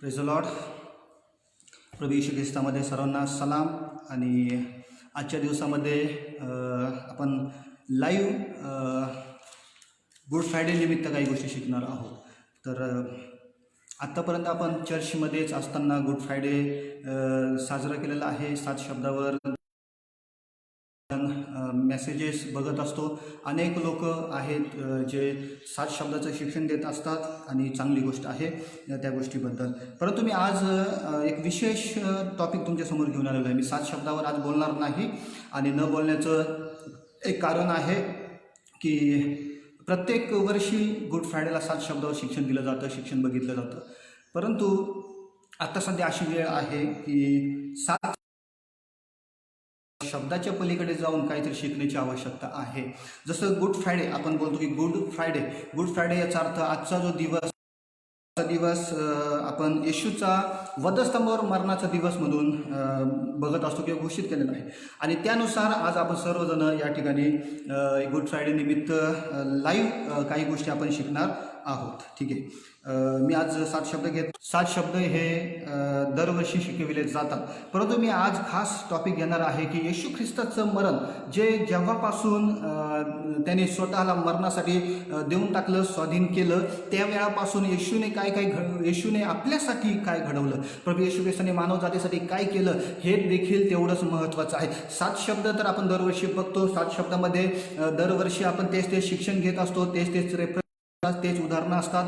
Praise the Lord. प्रभू येशू ख्रिस्तामध्ये सर्वांना सलाम. आणि आजच्या दिवसामध्ये आपण लाईव्ह गुड फ्रायडे निमित्त काही गोष्टी शिकणार आहोत. तर आत्तापर्यंत आपण चर्चमध्येच असताना गुड फ्रायडे साजरा केलेला आहे. 7 शब्दावर मेसेजेस बघत असतो. अनेक लोक आहेत जे 7 शब्दाचं शिक्षण देत असतात आणि चांगली गोष्ट आहे त्या गोष्टीबद्दल. परंतु मी आज एक विशेष टॉपिक तुमच्यासमोर घेऊन आलेलो आहे. मी 7 शब्दावर आज बोलणार नाही आणि न बोलण्याचं एक कारण आहे की प्रत्येक वर्षी गुड फ्रायडेला 7 शब्दावर शिक्षण दिलं जातं, शिक्षण बघितलं जातं. परंतु आता सध्या अशी वेळ आहे की 7 शब्दाच्या पलीकडे जाऊन काहीतरी शिकण्याची आवश्यकता आहे. जसं गुड फ्रायडे आपण बोलतो की गुड फ्रायडे याचा अर्थ आजचा जो दिवस आपण येशूचा वधस्तंभावर मरणाचा दिवस म्हणून बघत असतो किंवा घोषित केलेला आहे. आणि त्यानुसार आज आपण सर्वजण या ठिकाणी गुड फ्रायडे निमित्त लाईव्ह काही गोष्टी आपण शिकणार आहोत. ठीक आहे. मी आज 7 शब्द घेत. 7 शब्द हे दरवर्षी शिकविले जातात. परंतु मी आज खास टॉपिक घेणार आहे की येशू ख्रिस्ताचं मरण जे जेव्हापासून त्याने स्वतःला मरणासाठी देऊन टाकलं, स्वाधीन केलं, त्यावेळापासून येशूने आपल्यासाठी काय घडवलं, प्रभू येशू ख्रिस्ताने मानव जातीसाठी काय केलं, हे देखील तेवढंच महत्त्वाचं आहे. 7 शब्द तर आपण दरवर्षी बघतो. 7 शब्दामध्ये दरवर्षी आपण तेच शिक्षण घेत असतो. तेच उदाहरणं असतात,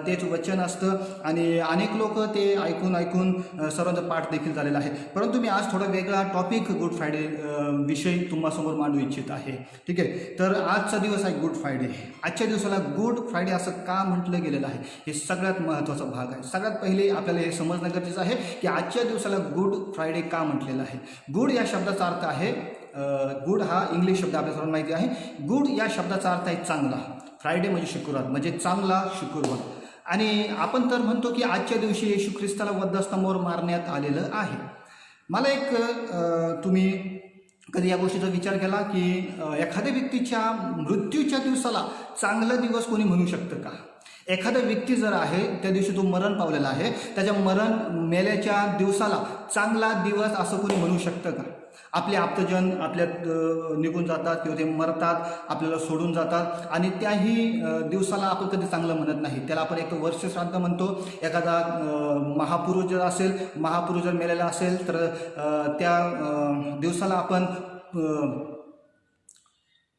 तेच वचन असतं आणि अनेक लोक ते ऐकून सर्वांचा पाठ देखील झालेला आहे. परंतु मी आज थोडा वेगळा टॉपिक गुड फ्रायडे विषयी तुम्हासमोर मांडू इच्छित आहे. ठीक आहे. तर आजचा दिवस आहे गुड फ्रायडे. आजच्या दिवसाला गुड फ्रायडे असं का म्हटलं गेलेलं आहे हे सगळ्यात महत्त्वाचा भाग आहे. सगळ्यात पहिले आपल्याला हे समजणं गरजेचं आहे की आजच्या दिवसाला गुड फ्रायडे का म्हटलेलं आहे. गुड या शब्दाचा अर्थ आहे, गुड हा इंग्लिश शब्द आपल्या सर्वांना माहिती आहे. गुड या शब्दाचा अर्थ आहे चांगला. फ्रायडे म्हणजे शुक्रवार, म्हणजे चांगला शुक्रवार. आणि आपण तर म्हणतो की आजच्या दिवशी येशू ख्रिस्ताला वधस्तंभावर मारण्यात आलेलं आहे. मला तुम्ही कधी या गोष्टीचा विचार केला की एखाद्या व्यक्तीच्या मृत्यूच्या दिवसाला चांगला दिवस कोणी म्हणू शकतं का? एखादा व्यक्ती जर आहे, त्या दिवशी तो मरण पावलेला आहे, त्याच्या मेल्याच्या दिवसाला चांगला दिवस असं कोणी म्हणू शकतं का? आपले आप्तजन आपल्यात निघून जातात किंवा ते मरतात, आपल्याला सोडून जातात आणि त्याही दिवसाला आपण कधी चांगलं म्हणत नाही. त्याला आपण एक वर्ष श्राद्ध म्हणतो. एखादा महापुरुष जर असेल, महापुरुष जर मेलेला असेल तर त्या दिवसाला आपण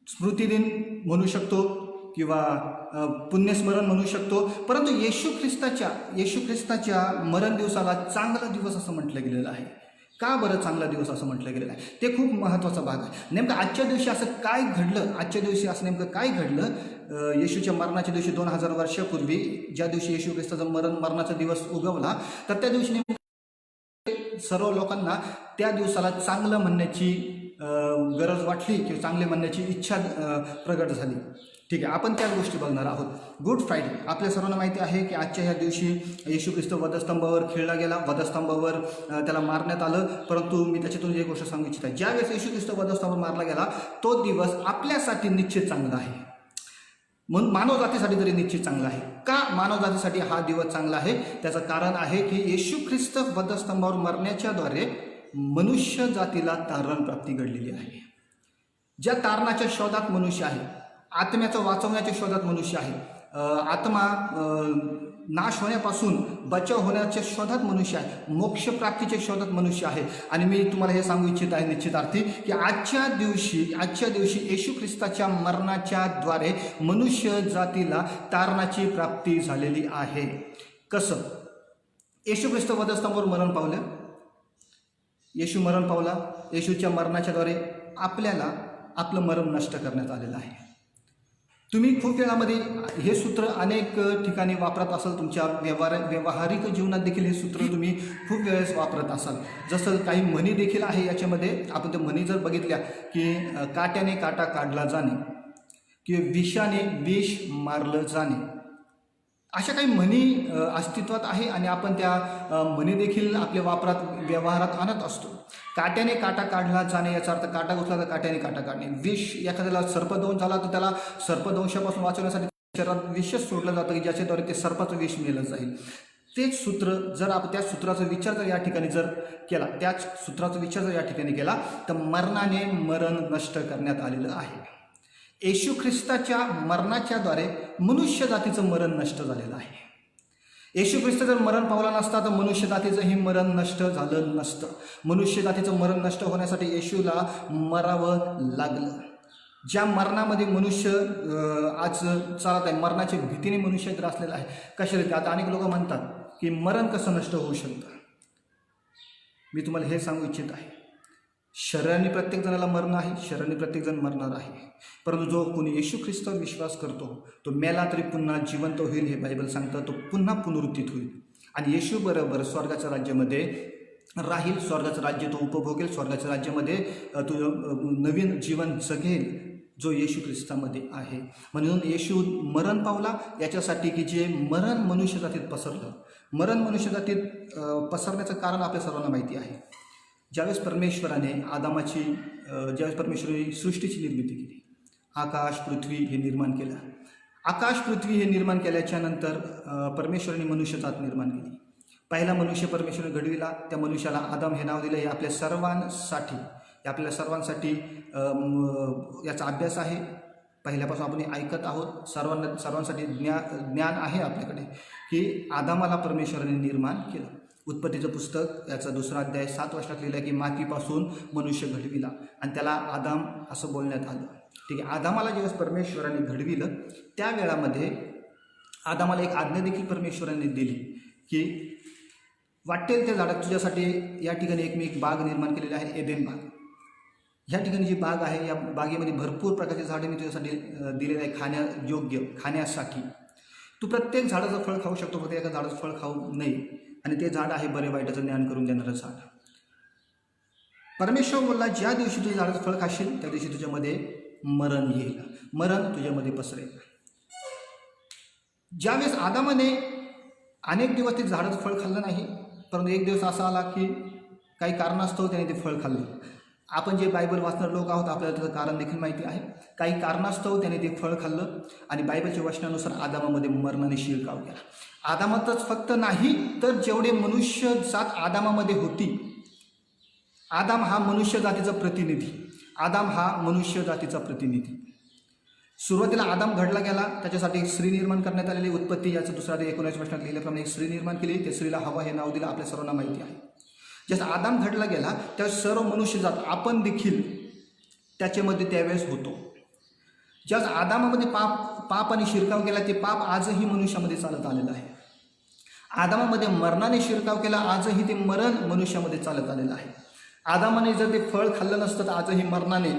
स्मृतिदिन म्हणू शकतो किंवा पुण्यस्मरण म्हणू शकतो. परंतु येशू ख्रिस्ताच्या मरण दिवसाला चांगला दिवस असं म्हटलं गेलेलं आहे. का बरं चांगला दिवस असं म्हटलं गेलेलं आहे? ते खूप महत्त्वाचा भाग आहे. नेमकं आजच्या दिवशी असं काय घडलं? आजच्या दिवशी असं नेमकं काय घडलं? येशूच्या मरणाच्या दिवशी 2000 वर्षापूर्वी ज्या दिवशी येशू ख्रिस्ताचा मरणाचा दिवस उगवला, तर त्या दिवशी सर्व लोकांना त्या दिवसाला चांगलं म्हणण्याची गरज वाटली किंवा चांगले म्हणण्याची इच्छा प्रगट झाली. ठीक आहे. आपण त्या गोष्टी बघणार आहोत. गुड फ्रायडे आपल्या सर्वांना माहिती आहे की आजच्या ह्या दिवशी येशू ख्रिस्त वधस्तंभावर खिळला गेला, वधस्तंभावर त्याला मारण्यात आलं. परंतु मी त्याच्यातून एक गोष्ट सांगू इच्छित आहे. ज्यावेळेस येशू ख्रिस्त वधस्तंभावर मारला गेला, तो दिवस आपल्यासाठी निश्चित चांगला आहे. म्हणून मानव जातीसाठी तरी निश्चित चांगला आहे. का मानव जातीसाठी हा दिवस चांगला आहे? त्याचं कारण आहे की येशू ख्रिस्त वधस्तंभावर मरण्याच्याद्वारे मनुष्य जातीला तारण प्राप्ती घडलेली आहे. ज्या तारणाच्या शोधात मनुष्य आहे, आत्म्याचं वाचवण्याच्या शोधात मनुष्य आहे, आत्मा नाश होण्यापासून बचाव होण्याच्या शोधात मनुष्य आहे, मोक्ष प्राप्तीच्या शोधात मनुष्य आहे. आणि मी तुम्हाला हे सांगू इच्छित आहे निश्चितार्थी की आजच्या दिवशी येशू ख्रिस्ताच्या मरणाच्या द्वारे मनुष्य जातीला तारणाची प्राप्ती झालेली आहे. कसं? येशू ख्रिस्त वधस्तंभावर मरण पावलं, येशू मरण पावला. येशूच्या मरणाच्याद्वारे आपल्याला आपलं मरण नष्ट करण्यात आलेलं आहे. तुम्ही खूप वेळामध्ये हे सूत्र अनेक ठिकाणी वापरत असाल. तुमच्या व्यावहारिक जीवनात देखील हे सूत्र तुम्ही खूप वेळेस वापरत असाल. जसं काही म्हणी देखील आहे याच्यामध्ये. आपण त्या म्हणी जर बघितल्या की काट्याने काटा काढला जाणे किंवा विषाने विष मारलं जाणे, अशा काही म्हणी अस्तित्वात आहे आणि आपण त्या म्हणी देखील आपल्या व्यवहारात आणत असतो. काट्याने काटा काढला जाणे याचा अर्थ काटा घुसला तर काट्याने काटा काढणे. विष, एखाद्याला सर्पदंश झाला तर त्याला सर्पदंशापासून वाचवण्यासाठी शरीरात विषच सोडलं जातं की ज्याच्याद्वारे ते सर्पाचं विष मेलं जाईल. तेच सूत्र जर आपण त्या सूत्राचा विचार जर या ठिकाणी जर केला, त्याच सूत्राचा विचार जर या ठिकाणी केला, तर मरणाने मरण नष्ट करण्यात आलेलं आहे. येशू ख्रिस्ताच्या मरणाच्याद्वारे मनुष्य जातीचं मरण नष्ट झालेलं आहे. येशू ख्रिस्त जर मरण पावला नसता तर मनुष्य जातीचंही मरण नष्ट झालं नसतं. मनुष्य जातीचं मरण नष्ट होण्यासाठी येशूला मरावं लागलं. ज्या मरणामध्ये मनुष्य आज चालत आहे, मरणाच्या भीतीने मनुष्य त्रासलेला आहे. कशाला? आता अनेक लोक म्हणतात की मरण कसं नष्ट होऊ शकतं. मी तुम्हाला हे सांगू इच्छित आहे, शरीराने प्रत्येक जणाला मरण आहे, शरीराने प्रत्येक जण मरणार आहे. परंतु जो कोणी येशू ख्रिस्तावर विश्वास करतो तो मेला तरी पुन्हा जिवंत होईल, हे बायबल सांगतं. तो पुन्हा पुनरुत्थित होईल आणि येशू बरोबर स्वर्गाच्या राज्यामध्ये राहील. स्वर्गाचं राज्य तो उपभोगेल. स्वर्गाच्या राज्यामध्ये तो नवीन जीवन जगेल जो येशू ख्रिस्तामध्ये आहे. म्हणून येशू मरण पावला याच्यासाठी की जे मरण मनुष्य जातीत पसरलं. मरण मनुष्य जातीत पसरण्याचं कारण आपल्या सर्वांना माहिती आहे. ज्यावेळेस परमेश्वराने ज्यावेळेस परमेश्वराने सृष्टीची निर्मिती केली, आकाश पृथ्वी हे निर्माण केलं. आकाश पृथ्वी हे निर्माण केल्याच्या नंतर परमेश्वराने मनुष्यजात निर्माण केली. पहिला मनुष्य परमेश्वराने घडविला. त्या मनुष्याला आदम हे नाव दिलं. हे आपल्या सर्वांसाठी याचा अभ्यास आहे. पहिल्यापासून आपण ऐकत आहोत. सर्वांसाठी ज्ञान आहे आपल्याकडे की आदामाला परमेश्वराने निर्माण केलं. उत्पत्तीचं पुस्तक याचा 2 अध्याय 7 वर्षात लिहिलं की मातीपासून मनुष्य घडविला आणि त्याला आदाम असं बोलण्यात आलं. ठीक आहे. आदामाला ज्यावेळेस परमेश्वराने घडविलं त्या वेळामध्ये आदामाला एक आज्ञा देखील परमेश्वराने दिली की वाटेल त्या झाडात तुझ्यासाठी या ठिकाणी एक बाग निर्माण केलेली आहे, एदेन बाग. ह्या ठिकाणी जी बाग आहे या बागेमध्ये भरपूर प्रकारचे झाडे मी तुझ्यासाठी दिलेले आहे, खाण्यासाठी. तू प्रत्येक झाडाचं फळ खाऊ शकतो, फक्त एका झाडाचं फळ खाऊ नये. आणि ते झाड आहे बरे वाईटाचं ज्ञान करून देणारं झाड. परमेश्वर बोलला ज्या दिवशी तुझ्या झाडाचं फळ खाशील त्या दिवशी तुझ्यामध्ये मरण येईल, मरण तुझ्यामध्ये पसरेल. ज्यावेळेस आदामाने अनेक दिवस ते झाडाचं फळ खाल्लं नाही, परंतु एक दिवस असा आला की काही कारणास्तव त्याने ते फळ खाल्लं. आपण जे बायबल वाचणारे लोक आहोत आपल्याला त्याचं कारण देखील माहिती आहे. काही कारणास्तव त्याने ते फळ खाल्लं आणि बायबलच्या वचनानुसार आदामामध्ये मरणाने शिरकाव केला. आदामातच फक्त नाही तर जेवढे मनुष्य जात आदामामध्ये होती, आदाम हा मनुष्य जातीचा प्रतिनिधी, आदाम हा मनुष्य जातीचा प्रतिनिधी. सुरुवातीला आदाम घडला गेला, त्याच्यासाठी एक स्त्री निर्माण करण्यात आलेली. उत्पत्ती याचं 2 अध्याय 19 वचनात लिहिल्याप्रमाणे एक स्त्री निर्माण केली. त्या स्त्रीला हवा हे नाव दिलं, आपल्या सर्वांना माहिती आहे. जसं आदाम घडला गेला त्या सर्व मनुष्यजात आपण देखील त्याच्यामध्ये त्यावेळेस होतो. ज्यास आदामामध्ये पाप आणि शिरकाव केला ते पाप आजही मनुष्यामध्ये चालत आलेलं आहे. आदामामध्ये मरणाने शिरकाव केला, आजही ते मरण मनुष्यामध्ये चालत आलेलं आहे. आदामाने जर ते फळ खाल्लं नसतं तर आजही मरणाने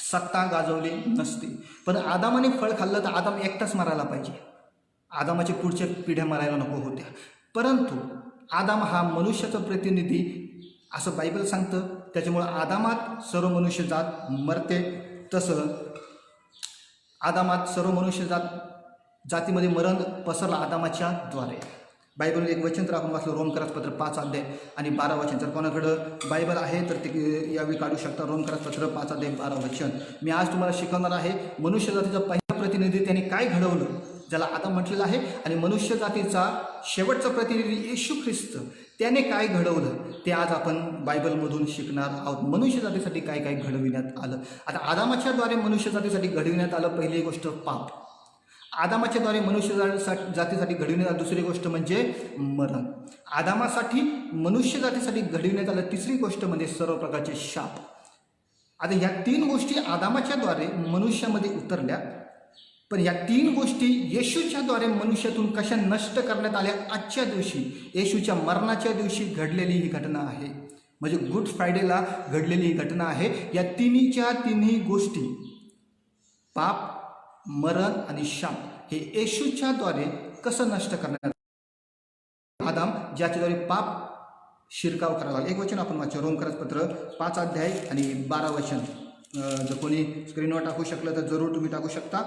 सत्ता गाजवली नसती. पण आदामाने फळ खाल्लं तर आदाम एकटाच मरायला पाहिजे, आदामाच्या पुढच्या पिढ्या मरायला नको होत्या. परंतु आदाम हा मनुष्याचा प्रतिनिधी असं बायबल सांगतं. त्याच्यामुळं आदामात सर्व मनुष्य जात मरते. तसं आदामात सर्व मनुष्य जातीमध्ये मरण पसरलं आदामाच्या द्वारे. बायबल एक वचन तर आपण वाचलं, रोमकरास पत्र 5 अध्याय आणि 12 वचन. जर कोणाकडं बायबल आहे तर ते यावेळी काढू शकता. रोमकरास पत्र 5 अध्याय 12 वचन. मी आज तुम्हाला शिकवणार आहे मनुष्य जातीचा पहिला प्रतिनिधी त्याने काय घडवलं, ज्याला आदाम म्हटलेलं आहे, आणि मनुष्य जातीचा शेवटचा प्रतिनिधी येशू ख्रिस्त त्याने काय घडवलं ते आज आपण बायबलमधून शिकणार आहोत. मनुष्य जातीसाठी काय काय घडविण्यात आलं. आता आदामाच्याद्वारे मनुष्य जातीसाठी घडविण्यात आलं पहिली गोष्ट पाप. आदामाच्याद्वारे मनुष्य जातीसाठी घडविण्यात आलं दुसरी गोष्ट म्हणजे मरण. आदामासाठी मनुष्य जातीसाठी घडविण्यात आलं तिसरी गोष्ट म्हणजे सर्व प्रकारचे शाप. आता ह्या 3 गोष्टी आदामाच्याद्वारे मनुष्यामध्ये उतरल्या, पण या 3 गोष्टी येशूच्याद्वारे मनुष्यातून कशा नष्ट करण्यात आल्या आजच्या दिवशी, येशूच्या मरणाच्या दिवशी घडलेली ही घटना आहे. म्हणजे गुड फ्रायडेला घडलेली ही घटना आहे. या तिन्ही गोष्टी पाप, मरण आणि शाप हे येशूच्याद्वारे कसं नष्ट करण्यात आलं. आदाम ज्याच्याद्वारे पाप शिरकाव करायला लागला. एक वचन आपण वाचू, रोमकरास पत्र 5 अध्याय आणि 12 वचन. जर कोणी स्क्रीनवर टाकू शकलं तर जरूर तुम्ही टाकू शकता.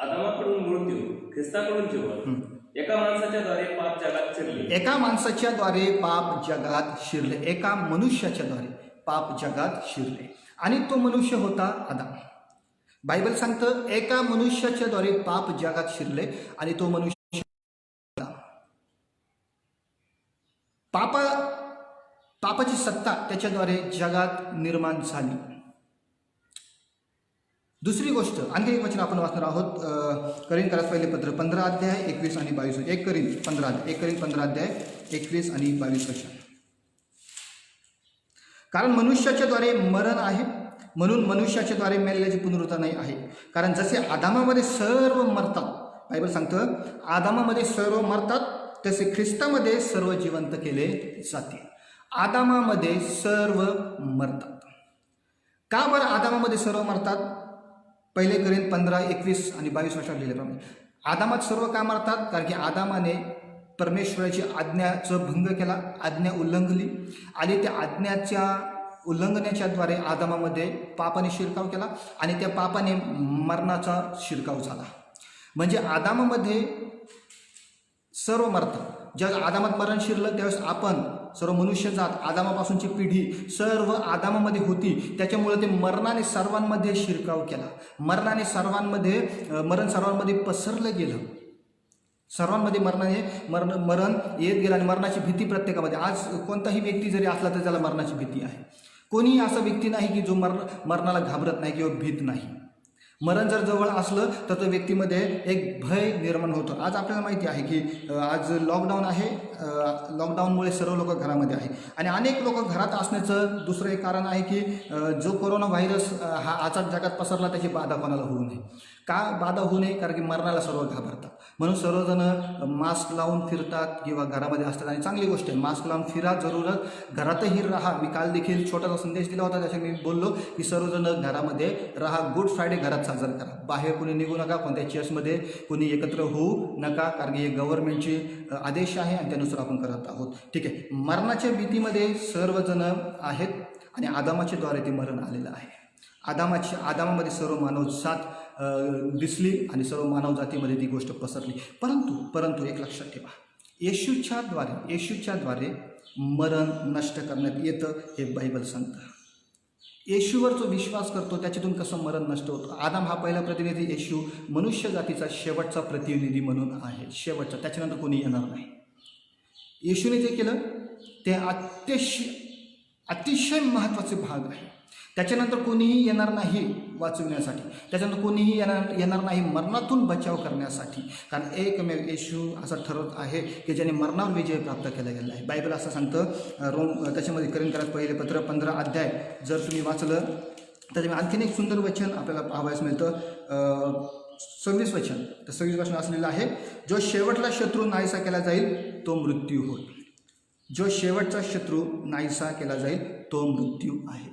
आदामाकडून मृत्यू, ख्रिस्ताकडून जीवन. एका माणसाच्याद्वारे पाप जगात शिरले. एका माणसाच्याद्वारे पाप जगात शिरले. एका मनुष्याच्याद्वारे पाप जगात शिरले आणि तो मनुष्य होता आदाम. बायबल सांगतं एका मनुष्याच्याद्वारे पाप जगात शिरले आणि तो मनुष्य. पापाची सत्ता त्याच्याद्वारे जगात निर्माण झाली. दुसरी गोष्ट, आणखी एक वचन आपण वाचणार आहोत. करिंथीयरास पहिले पत्र 15 अध्याय 21 आणि 22. 1 करिंथ 15 अध्याय 21 आणि 22 वचन. कारण मनुष्याच्याद्वारे मरण आहे, म्हणून मनुष्याच्याद्वारे मेलेल्याची पुनरुत्थान नाही आहे. कारण जसे आदामामध्ये सर्व मरतात, बायबल सांगतं आदामामध्ये सर्व मरतात, तसे ख्रिस्तामध्ये सर्व जिवंत केले जाते. आदामामध्ये सर्व मरतात. का बरं आदामामध्ये सर्व मरतात? पहिले करिंथ 15, 21 आणि 22 वर्षात लिहिल्याप्रमाणे आदामात सर्व का मरतात? कारण की आदामाने परमेश्वराची आज्ञाचं भंग केला, आज्ञा उल्लंघली आणि त्या आज्ञाच्या उल्लंघनाच्याद्वारे आदामामध्ये पापाने शिरकाव केला आणि त्या पापाने मरणाचा शिरकाव झाला. म्हणजे आदामामध्ये सर्व मरतात. ज्या आदामात मरण शिरलं त्यावेळेस आपण सर्व मनुष्यजात आदामापासूनची पिढी सर्व आदामामध्ये होती. त्याच्यामुळे ते मरणाने सर्वांमध्ये शिरकाव केला. मरण सर्वांमध्ये पसरलं गेलं. सर्वांमध्ये मरण येत गेलं आणि मरणाची भीती प्रत्येकामध्ये. आज कोणताही व्यक्ती जरी असला तरी त्याला मरणाची भीती आहे. कोणीही असा व्यक्ती नाही की जो मरणाला घाबरत नाही किंवा भीत नाही. मरण जर जवळ असलं तर त्या व्यक्तीमध्ये एक भय निर्माण होतो. आज आपल्याला माहिती आहे की आज लॉकडाऊन आहे. लॉकडाऊनमुळे सर्व लोक घरामध्ये आहे आणि अनेक लोक घरात असण्याचं दुसरं एक कारण आहे की जो कोरोना व्हायरस हा आजच्या जगात पसरला त्याची बाधा कोणाला होऊ नये. का बाधा होऊ नये? कारण की मरणाला सर्व घाबरतात. म्हणून सर्वजण मास्क लावून फिरतात किंवा घरामध्ये असतात आणि चांगली गोष्ट आहे. मास्क लावून फिरा, जरूरत घरातही राहा. मी काल देखील छोटासा संदेश दिला होता, त्याच्यात मी बोललो की सर्वजण घरामध्ये राहा. गुड फ्रायडे घरात साजरा करा. बाहेर कोणी निघू नका, कोणत्या चर्चमध्ये कोणी एकत्र होऊ नका, कारण की हे गव्हर्नमेंटचे आदेश आहे आणि त्यानुसार आपण करत आहोत. ठीक आहे. मरणाच्या भीतीमध्ये सर्वजण आहेत आणि आदामाच्याद्वारे ते मरण आलेलं आहे. आदामामध्ये सर्व मानवजात दिसली आणि सर्व मानव जातीमध्ये ती गोष्ट पसरली. परंतु एक लक्षात ठेवा, येशूच्याद्वारे मरण नष्ट करण्यात येतं हे बायबल सांगतं. येशूवर जो विश्वास करतो त्याच्यातून कसं मरण नष्ट होतं. आदाम हा पहिला प्रतिनिधी, येशू मनुष्य जातीचा शेवटचा प्रतिनिधी म्हणून आहे. शेवटचा, त्याच्यानंतर कोणी येणार नाही. येशूने जे केलं ते अतिशय महत्त्वाचे भाग आहे. त्याच्यानंतर कोणीही येणार नाही वाचविण्यासाठी, त्याच्यानंतर कोणीही येणार नाही मरणातून बचाव करण्यासाठी. कारण एकमेव येशू असा ठरवत आहे की ज्याने मरणावर विजय प्राप्त केला गेला आहे. बायबल असं सांगतं त्याच्यामध्ये करिंथीयरास पहिले पत्र 15 अध्याय जर तुम्ही वाचलं त्याच्यामध्ये आणखीन एक सुंदर वचन आपल्याला पाहावयास मिळतं. 26 वचन. तर 26 वचन असलेलं आहे, जो शेवटला शत्रू नाहीसा केला जाईल तो मृत्यू होय. जो शेवटचा शत्रू नाहीसा केला जाईल तो मृत्यू आहे.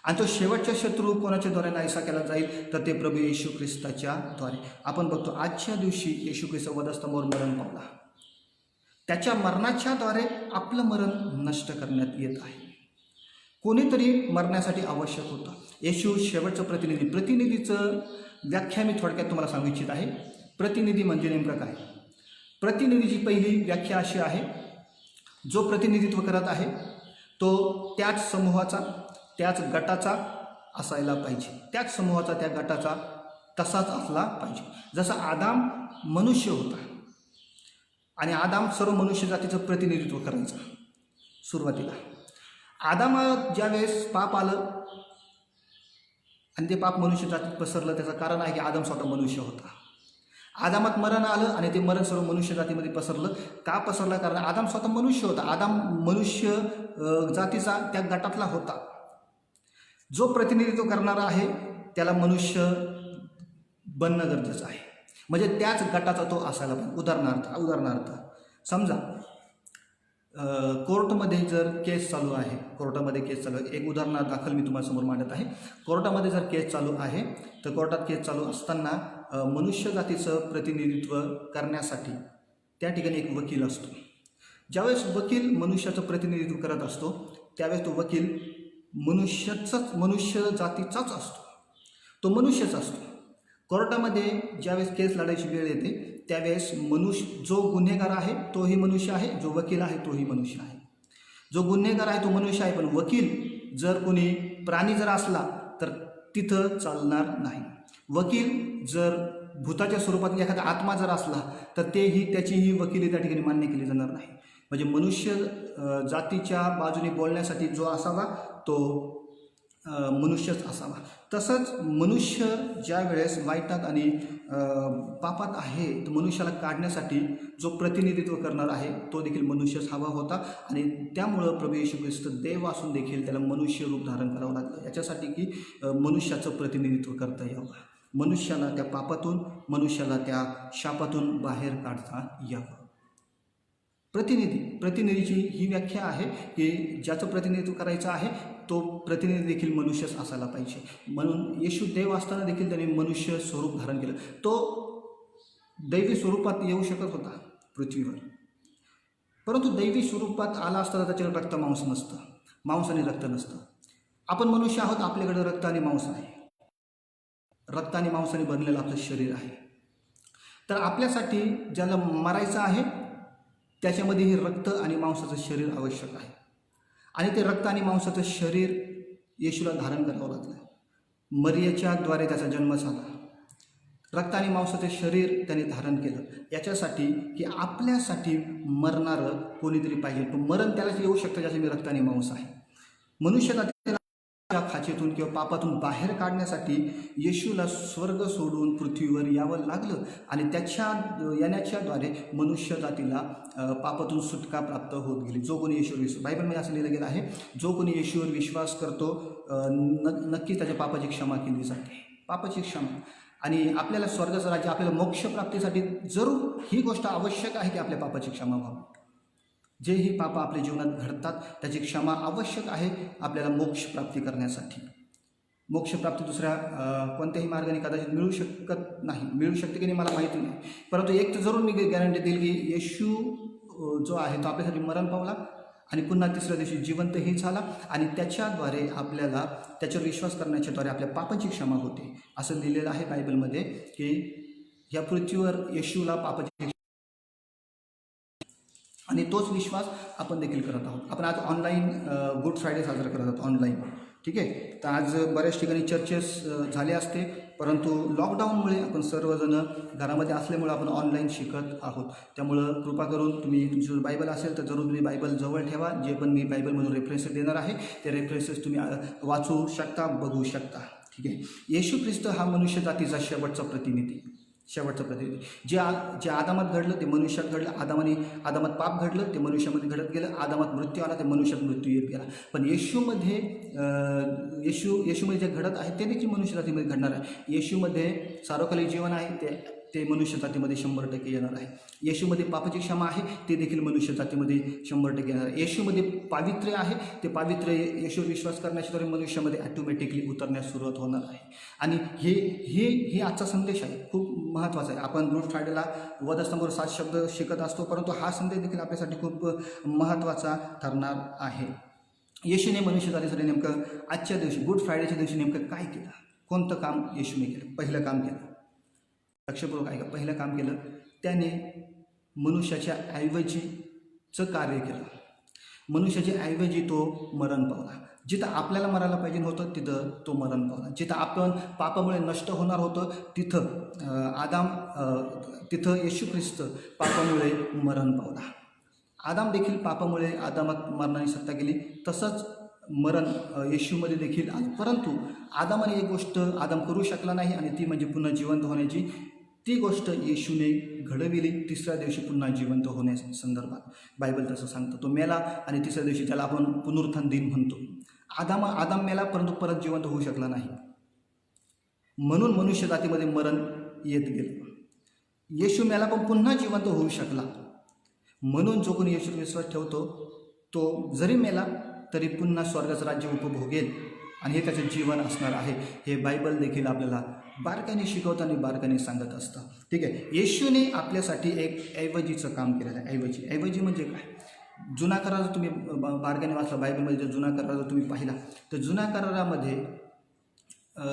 आणि तो शेवटचा शत्रू कोणाच्याद्वारे नाहीसा केला जाईल तर ते प्रभू येशू ख्रिस्ताच्या द्वारे. आपण बघतो आजच्या दिवशी येशू ख्रिस्त वधस्तंभावर मरण पावला. त्याच्या मरणाच्याद्वारे आपलं मरण नष्ट करण्यात येत आहे. कोणीतरी मरण्यासाठी आवश्यक होतं. येशू शेवटचं प्रतिनिधी. प्रतिनिधीचं व्याख्या मी थोडक्यात तुम्हाला सांगू इच्छित आहे. प्रतिनिधी म्हणजे नेमकं काय? प्रतिनिधीची पहिली व्याख्या अशी आहे, जो प्रतिनिधित्व करत आहे तो त्याच समूहाचा, त्याच गटाचा असायला पाहिजे. त्याच समूहाचा, त्या गटाचा तसाच असला पाहिजे. जसा आदाम मनुष्य होता आणि आदाम सर्व मनुष्य जातीचं प्रतिनिधित्व करायचं. सुरुवातीला आदामाला ज्यावेळेस पाप आलं आणि ते पाप मनुष्य जातीत पसरलं, त्याचं कारण आहे की आदाम स्वतः मनुष्य होता. आदामात मरण आलं आणि ते मरण सर्व मनुष्य जातीमध्ये पसरलं. का पसरलं? कारण आदाम स्वतः मनुष्य होता. आदाम मनुष्य जातीचा त्या गटातला होता. जो प्रतिनिधित्व करणारा आहे त्याला मनुष्य बनणं गरजेचं आहे. म्हणजे त्याच गटाचा तो असायला पाहिजे. उदाहरणार्थ समजा कोर्टमध्ये जर केस चालू आहे, एक उदाहरण दाखल मी तुम्हासमोर मांडत आहे. कोर्टामध्ये जर केस चालू आहे तर कोर्टात केस चालू असताना मनुष्य जातीचं प्रतिनिधित्व करण्यासाठी त्या ठिकाणी एक वकील असतो. ज्यावेळेस वकील मनुष्याचं प्रतिनिधित्व करत असतो त्यावेळेस तो वकील मनुष्य जातीचाच असतो. तो मनुष्यच असतो. कोर्टामध्ये ज्यावेळेस केस लढायची वेळ येते त्यावेळेस जो गुन्हेगार आहे तोही मनुष्य आहे, जो वकील आहे तोही मनुष्य आहे. जो गुन्हेगार आहे तो मनुष्य आहे, पण वकील जर कोणी प्राणी जर असला तर तिथं चालणार नाही. वकील जर भूताच्या स्वरूपात एखादा आत्मा जर असला तर त्याचीही वकिली त्या ठिकाणी मान्य केली जाणार नाही. म्हणजे मनुष्य जातीच्या बाजूने बोलण्यासाठी जो असावा तो मनुष्यच असावा. तसंच मनुष्य ज्या वेळेस वाईटात आणि पापात आहे तर मनुष्याला काढण्यासाठी जो प्रतिनिधित्व करणार आहे तो देखील मनुष्यच हवा होता. आणि त्यामुळं प्रभू येशू ख्रिस्त देव असून देखील त्याला मनुष्य रूप धारण करावं लागलं याच्यासाठी की मनुष्याचं प्रतिनिधित्व करता यावं, मनुष्याला त्या पापातून, मनुष्याला त्या शापातून बाहेर काढता यावं. प्रतिनिधीची ही व्याख्या आहे की ज्याचं प्रतिनिधित्व करायचं आहे तो प्रतिनिधी देखील मनुष्यच असायला पाहिजे. म्हणून येशू देव असताना देखील त्याने मनुष्य स्वरूप धारण केलं. तो दैवी स्वरूपात येऊ शकत होता पृथ्वीवर, परंतु दैवी स्वरूपात आला असताना त्याच्याकडे रक्त मांस नसतं, मांस आणि रक्त नसतं. आपण मनुष्य आहोत, आपल्याकडे रक्त आणि मांस आहे, रक्त आणि मांसाने बनलेलं आपलं शरीर आहे. तर आपल्यासाठी ज्याला मरायचं आहे त्याच्यामध्ये हे रक्त आणि मांसाचं शरीर आवश्यक आहे. आणि ते रक्त आणि मांसाचं शरीर येशूला धारण करावं लागलं. मरियेच्या द्वारे त्याचा जन्म झाला. रक्त आणि मांसाचं शरीर त्याने धारण केलं याच्यासाठी की आपल्यासाठी मरणारं कोणीतरी पाहिजे. पण मरण त्यालाच येऊ शकतं ज्याचं मी रक्त आणि मांस आहे. मनुष्याला खाचेतून किंवा पापातून बाहेर काढण्यासाठी येशूला स्वर्ग सोडून पृथ्वीवर यावं लागलं आणि त्याच्या येण्याच्याद्वारे मनुष्य जातीला पापातून सुटका प्राप्त होत गेली. जो कोणी येशूवर बायबलमध्ये असं लिहिलं गेलं आहे, जो कोणी येशूवर विश्वास करतो नक्की त्याच्या पापाची क्षमा केली जाते, पापाची क्षमा. आणि आपल्याला स्वर्गाचं राज्य, आपल्याला मोक्षप्राप्तीसाठी जरूर ही गोष्ट आवश्यक आहे की आपल्या पापाची क्षमा व्हावी. जेही पाप आपल्या जीवनात घडतात त्याची क्षमा आवश्यक आहे आपल्याला मोक्षप्राप्ती करण्यासाठी. मोक्षप्राप्ती दुसऱ्या कोणत्याही मार्गाने कदाचित मिळू शकत नाही, मिळू शकते की नाही मला माहिती नाही, परंतु एक तर जरूर मी गॅरंटी देईल की येशू जो आहे तो आपल्यासाठी मरण पावला आणि पुन्हा तिसऱ्या दिवशी जिवंतही झाला आणि त्याच्याद्वारे आपल्याला त्याच्यावर विश्वास करण्याच्याद्वारे आपल्या पापाची क्षमा होते. असं लिहिलेलं आहे बायबलमध्ये की या पृथ्वीवर येशूला पापाची, आणि तोच विश्वास आपण देखील करत आहोत. आपण आज ऑनलाईन गुड फ्रायडे साजरा करत आहोत ऑनलाईन, ठीक आहे. तर आज बऱ्याच ठिकाणी चर्चेस झाले असते, परंतु लॉकडाऊनमुळे आपण सर्वजण घरामध्ये असल्यामुळे आपण ऑनलाईन शिकत आहोत. त्यामुळं कृपा करून तुम्ही तुमचं बायबल असेल तर जरूर तुम्ही बायबल जवळ ठेवा. जे पण मी बायबलमधून रेफरन्सेस देणार आहे ते रेफरन्सेस तुम्ही वाचू शकता, बघू शकता, ठीक आहे. येशू ख्रिस्त हा मनुष्य जातीचा शेवटचा प्रतिनिधी. जे आदामात घडलं ते मनुष्यात घडलं. आदामात पाप घडलं ते मनुष्यामध्ये घडत गेलं. आदामात मृत्यू आला ते मनुष्यात मृत्यू येत गेला. पण येशूमध्ये जे घडत आहे ते देखील मनुष्य जातीमध्ये घडणार आहे. येशूमध्ये सार्वकालिक जीवन आहे ते मनुष्य जातीमध्ये 100% येणार आहे. येशूमध्ये पापाची क्षमा आहे ते देखील मनुष्य जातीमध्ये 100% येणार आहे. येशूमध्ये पावित्र्य आहे ते पावित्र्य येशूवर विश्वास करण्याच्याद्वारे मनुष्यामध्ये ॲटोमॅटिकली उतरण्यास सुरुवात होणार आहे. आणि हे आजचा संदेश आहे, खूप महत्त्वाचा आहे. आपण गुड फ्रायडेला वधस्तंभावर 7 शब्द शिकत असतो, परंतु हा संदेश देखील आपल्यासाठी खूप महत्त्वाचा ठरणार आहे. येशूने मनुष्य जातीसाठी नेमकं आजच्या दिवशी गुड फ्रायडेच्या दिवशी नेमकं काय केलं, कोणतं काम येशूने केलं? पहिलं काम केलं, लक्षपूर्वक ऐका, पहिलं काम केलं त्याने मनुष्याच्या ऐवजीचं कार्य केलं. मनुष्याच्या ऐवजी तो मरण पावला. जिथं आपल्याला मरायला पाहिजे होतं तिथं तो मरण पावला. जिथं आपण पापामुळे नष्ट होणार होतं तिथं येशू ख्रिस्त पापामुळे मरण पावला. आदाम देखील पापामुळे आदामात मरणाची सत्ता गेली, तसंच मरण येशूमध्ये देखील आलं. परंतु आदामाने एक गोष्ट आदाम करू शकला नाही आणि ती म्हणजे पुन्हा जिवंत होण्याची. ती गोष्ट येशूने घडविली. तिसऱ्या दिवशी पुन्हा जिवंत होण्याच्या संदर्भात बायबल तसं सांगतं. तो मेला आणि तिसऱ्या दिवशी त्याला आपण पुनरुत्थान दिन म्हणतो. आदाम मेला परंतु परत जिवंत होऊ शकला नाही, म्हणून मनुष्य जातीमध्ये मरण येत गेलं. येशू मेला पण पुन्हा जिवंत होऊ शकला, म्हणून जो कोणी येशूवर विश्वास ठेवतो तो जरी मेला तरी पुन्हा स्वर्गाचं राज्य उपभोगेल आणि हे त्याचं जीवन असणार आहे. हे बायबल देखील आपल्याला बारकाईने शिकवतं आणि बारकाईने सांगत असतं, ठीक आहे. येशूने आपल्यासाठी एक ऐवजीचं काम केलेलं आहे. ऐवजी म्हणजे काय? जुना करार जर तुम्ही बारकाईने वाचला बायबलमध्ये, जर जुना करार जर तुम्ही पाहिला तर जुन्या करारामध्ये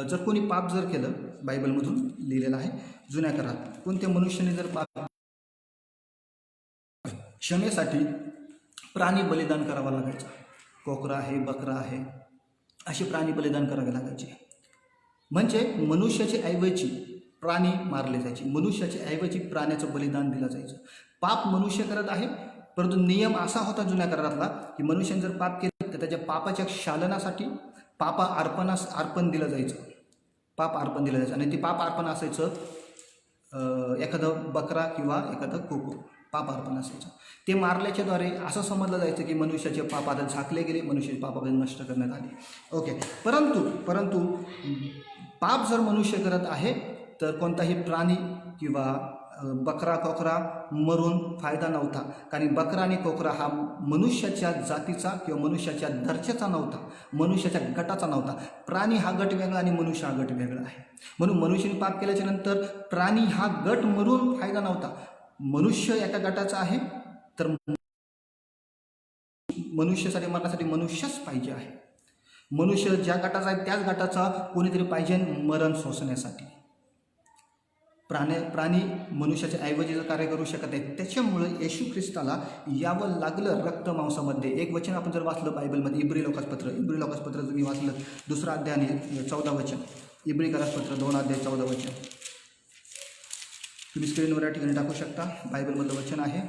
जर कोणी पाप जर केलं, बायबलमधून लिहिलेलं आहे जुन्या करारात, कोणत्या मनुष्याने जर पाप क्षमेसाठी प्राणी बलिदान करावा लागायचा. कोकरा आहे, बकरा आहे, असे प्राणी बलिदान करावे लागायचे. म्हणजे मनुष्याच्या ऐवजी प्राणी मारले जायचे, मनुष्याच्या ऐवजी प्राण्याचं बलिदान दिलं जायचं. पाप मनुष्य करत आहे, परंतु नियम असा होता जुन्या करारातला की मनुष्याने जर पाप केलं तर त्याच्या पापाच्या क्षालनासाठी अर्पण दिलं जायचं. पाप अर्पण दिलं जायचं आणि ते पाप अर्पण असायचं एखादं बकरा किंवा एखादं कोको पाप अर्पण असायचं. ते मारल्याच्याद्वारे असं समजलं जायचं की मनुष्याचे पाप आता झाकले गेले, मनुष्याचे पाप आता नष्ट करण्यात आले. ओके. परंतु पाप जर मनुष्य करत आहे तर कोणताही प्राणी किंवा बकरा कोकरा मरून फायदा नव्हता. कारण बकरा आणि कोकरा हा मनुष्याच्या जातीचा किंवा मनुष्याच्या दर्जाचा नव्हता, मनुष्याच्या गटाचा नव्हता. प्राणी हा गट वेगळा आणि मनुष्य हा गट वेगळा आहे. म्हणून मनुष्याने पाप केल्याच्या नंतर प्राणी हा गट मरून फायदा नव्हता. मनुष्य एका गटाचा आहे तर मनुष्यासाठी मरण्यासाठी मनुष्यच पाहिजे आहे. मनुष्य ज्या गटाचा आहे त्याच गटाचा कोणीतरी पाहिजे मरण सोसण्यासाठी. प्राणी मनुष्याच्या ऐवजीचं कार्य करू शकत नाही. त्याच्यामुळे येशू ख्रिस्ताला यावं लागलं रक्तमांसामध्ये. एक वचन आपण जर वाचलं बायबलमध्ये इब्री लोकासपत्र जर मी वाचलं 2 अध्याय आणि 14 वचन, इब्री करासपत्र 2 अध्याय 14 वचन तुम्ही स्क्रीनवर या ठिकाणी टाकू शकता. बायबलमधलं वचन आहे